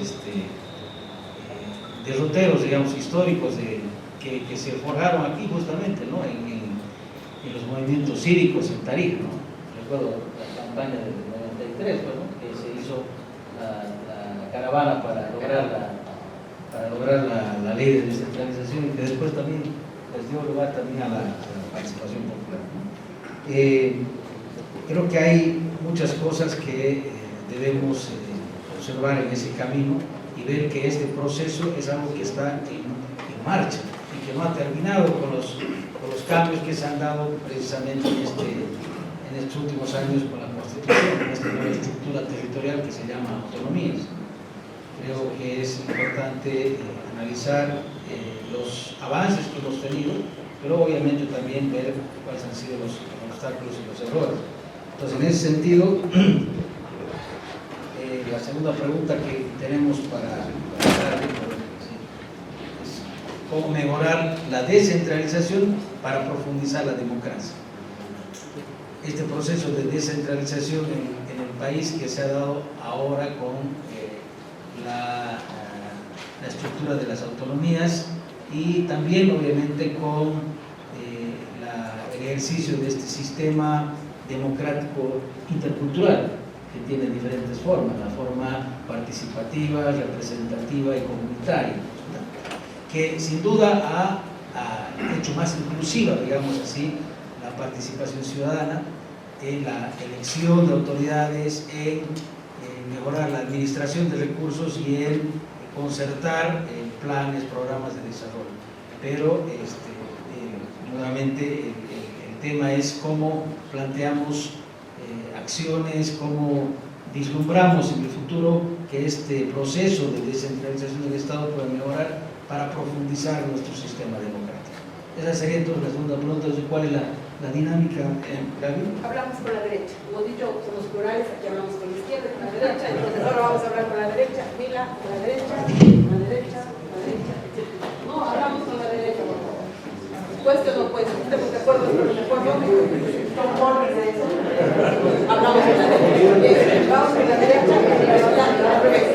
[SPEAKER 17] derroteros, digamos, históricos que se forjaron aquí justamente, ¿no? en los movimientos cívicos en Tarija, ¿no? Recuerdo la campaña del 93, ¿no? Que se hizo la caravana para lograr la ley de descentralización, y que después también les dio lugar también a la participación popular, ¿no? Creo que hay muchas cosas que debemos observar en ese camino y ver que este proceso es algo que está en marcha y que no ha terminado con los cambios que se han dado precisamente en estos últimos años con la Constitución, en esta nueva estructura territorial que se llama autonomías. Creo que es importante analizar los avances que hemos tenido, pero obviamente también ver cuáles han sido los obstáculos y los errores. Entonces, en ese sentido, la segunda pregunta que tenemos para es cómo mejorar la descentralización para profundizar la democracia. Este proceso de descentralización en el país que se ha dado ahora con la estructura de las autonomías y también obviamente con el ejercicio de este sistema democrático intercultural que tiene diferentes formas, la forma participativa, representativa y comunitaria, que sin duda ha hecho más inclusiva, digamos así, la participación ciudadana en la elección de autoridades, en mejorar la administración de recursos y en concertar planes, programas de desarrollo. Pero nuevamente el tema es cómo planteamos acciones, cómo vislumbramos en el futuro que este proceso de descentralización del Estado pueda mejorar para profundizar nuestro sistema democrático. Esa sería entonces la segunda pregunta. ¿Cuál es la dinámica, Gaby?
[SPEAKER 4] Hablamos con la derecha. Como he dicho, somos plurales, aquí hablamos con la izquierda, con la derecha, entonces ahora vamos a hablar con la derecha, Mila, con la derecha, con la derecha, con la derecha, etc. No, hablamos con la derecha, por favor. Puesto o no puesto, estemos de acuerdo, estamos de acuerdo. Conformes a eso. Hablamos con la derecha. Bien, vamos con la derecha, al revés.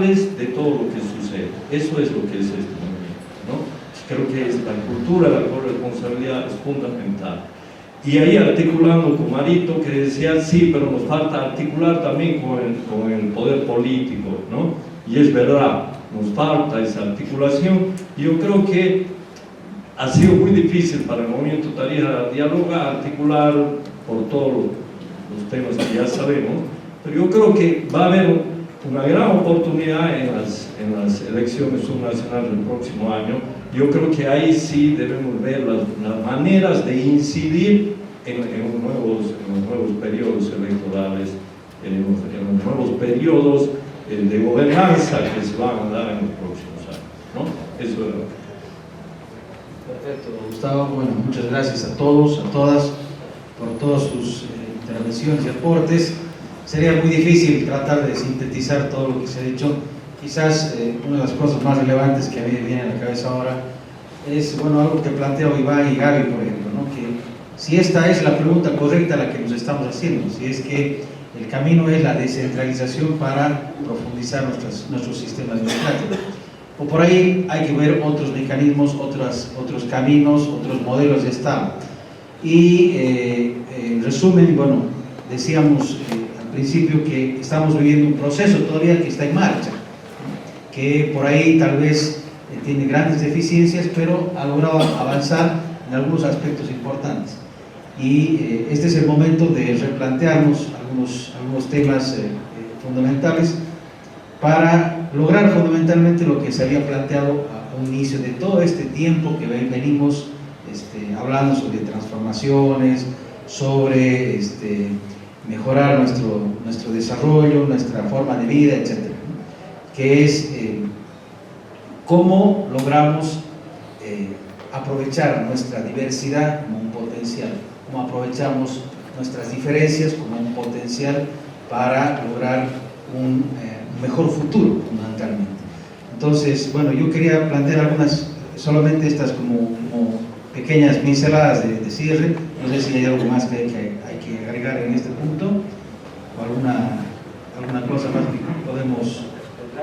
[SPEAKER 11] responsables de todo lo que sucede. Eso es lo que es este movimiento, ¿no? Creo que es la cultura, la corresponsabilidad es fundamental. Y ahí articulando con Marito, que decía, sí, pero nos falta articular también con el poder político, ¿no? Y es verdad, nos falta esa articulación. Y yo creo que ha sido muy difícil para el movimiento Tarija dialogar, articular por todos los temas que ya sabemos, pero yo creo que va a haber una gran oportunidad en las elecciones subnacionales del próximo año. Yo creo que ahí sí debemos ver las maneras de incidir en los nuevos periodos electorales, en los nuevos periodos de gobernanza que se van a dar en los próximos años, ¿no? Eso es lo que...
[SPEAKER 17] Perfecto, Gustavo. Bueno, muchas gracias a todos, a todas, por todas sus intervenciones y aportes. Sería muy difícil tratar de sintetizar todo lo que se ha dicho. Quizás una de las cosas más relevantes que a mí me viene a la cabeza ahora es, bueno, algo que planteó Iván y Gaby, por ejemplo, ¿no? Que si esta es la pregunta correcta a la que nos estamos haciendo, si es que el camino es la descentralización para profundizar nuestros sistemas democráticos. O por ahí hay que ver otros mecanismos, otros caminos, otros modelos de Estado. Y en resumen, bueno, decíamos al principio que estamos viviendo un proceso todavía que está en marcha, que por ahí tal vez tiene grandes deficiencias, pero ha logrado avanzar en algunos aspectos importantes. Y este es el momento de replantearnos algunos temas fundamentales para lograr fundamentalmente lo que se había planteado a un inicio de todo este tiempo que venimos hablando sobre transformaciones, sobre mejorar nuestro desarrollo, nuestra forma de vida, etc. Que es cómo logramos aprovechar nuestra diversidad como un potencial, cómo aprovechamos nuestras diferencias como un potencial para lograr un mejor futuro, fundamentalmente. Entonces, bueno, yo quería plantear algunas, solamente estas como pequeñas pinceladas de cierre. No sé si hay algo más que hay que agregar en este punto, o alguna cosa más que podemos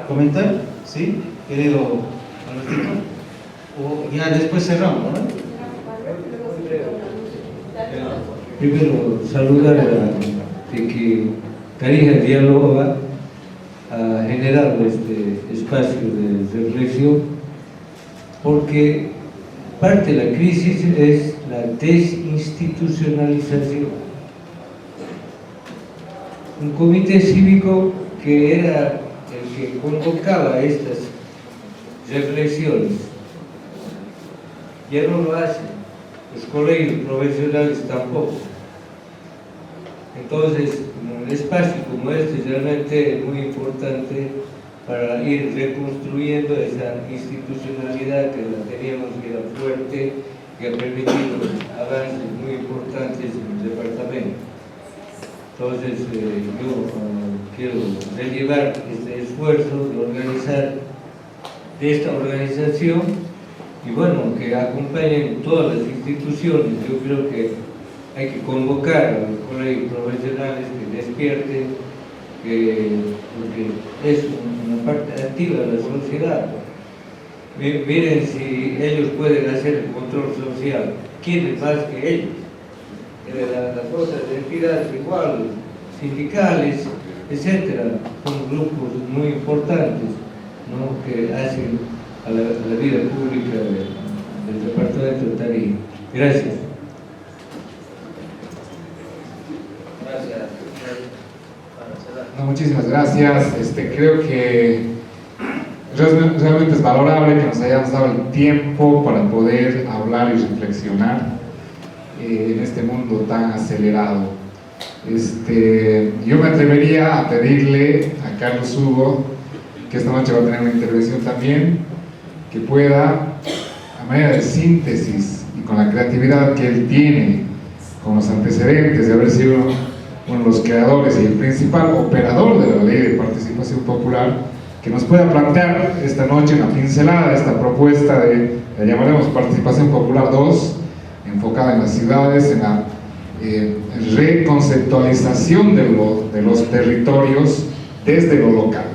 [SPEAKER 17] comentar, ¿sí? Querido Albertito, o ya después cerramos, ¿no?
[SPEAKER 8] Primero, saludar a que Tarija dialoga, a generar este espacio de reflexión, porque parte de la crisis es la desinstitucionalización. Un comité cívico que era el que convocaba estas reflexiones ya no lo hacen, los colegios profesionales tampoco. Entonces, un espacio como este realmente es muy importante para ir reconstruyendo esa institucionalidad que la teníamos, que era fuerte, que ha permitido avances muy importantes en el departamento. Entonces, yo quiero relevar este esfuerzo de esta organización y bueno, que acompañen todas las instituciones. Yo creo que hay que convocar a los colegios profesionales que despierten, porque es una parte activa de la sociedad. Miren si ellos pueden hacer el control social, ¿quién es más que ellos? Las otras entidades igual, sindicales, etcétera, son grupos muy importantes, ¿no?, que hacen a la vida pública del departamento de Tarija. Gracias.
[SPEAKER 14] No, muchísimas gracias. Creo que realmente es valorable que nos hayamos dado el tiempo para poder hablar y reflexionar en este mundo tan acelerado. Yo me atrevería a pedirle a Carlos Hugo, que esta noche va a tener una intervención también, que pueda, a manera de síntesis y con la creatividad que él tiene, con los antecedentes de haber sido uno de los creadores y el principal operador de la Ley de Participación Popular, que nos pueda plantear esta noche una pincelada de esta propuesta de, la llamaremos Participación Popular 2, enfocada en las ciudades, en la reconceptualización de los territorios desde lo local.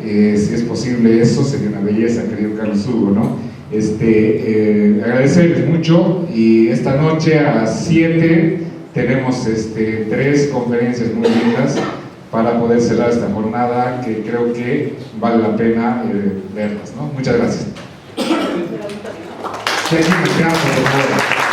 [SPEAKER 14] si es posible eso, sería una belleza, querido Carlos Hugo, ¿no? Agradecerles mucho, y esta noche a las 7 tenemos 3 conferencias muy lindas para poder cerrar esta jornada, que creo que vale la pena verlas, ¿no? Muchas gracias.
[SPEAKER 5] Gracias, por favor.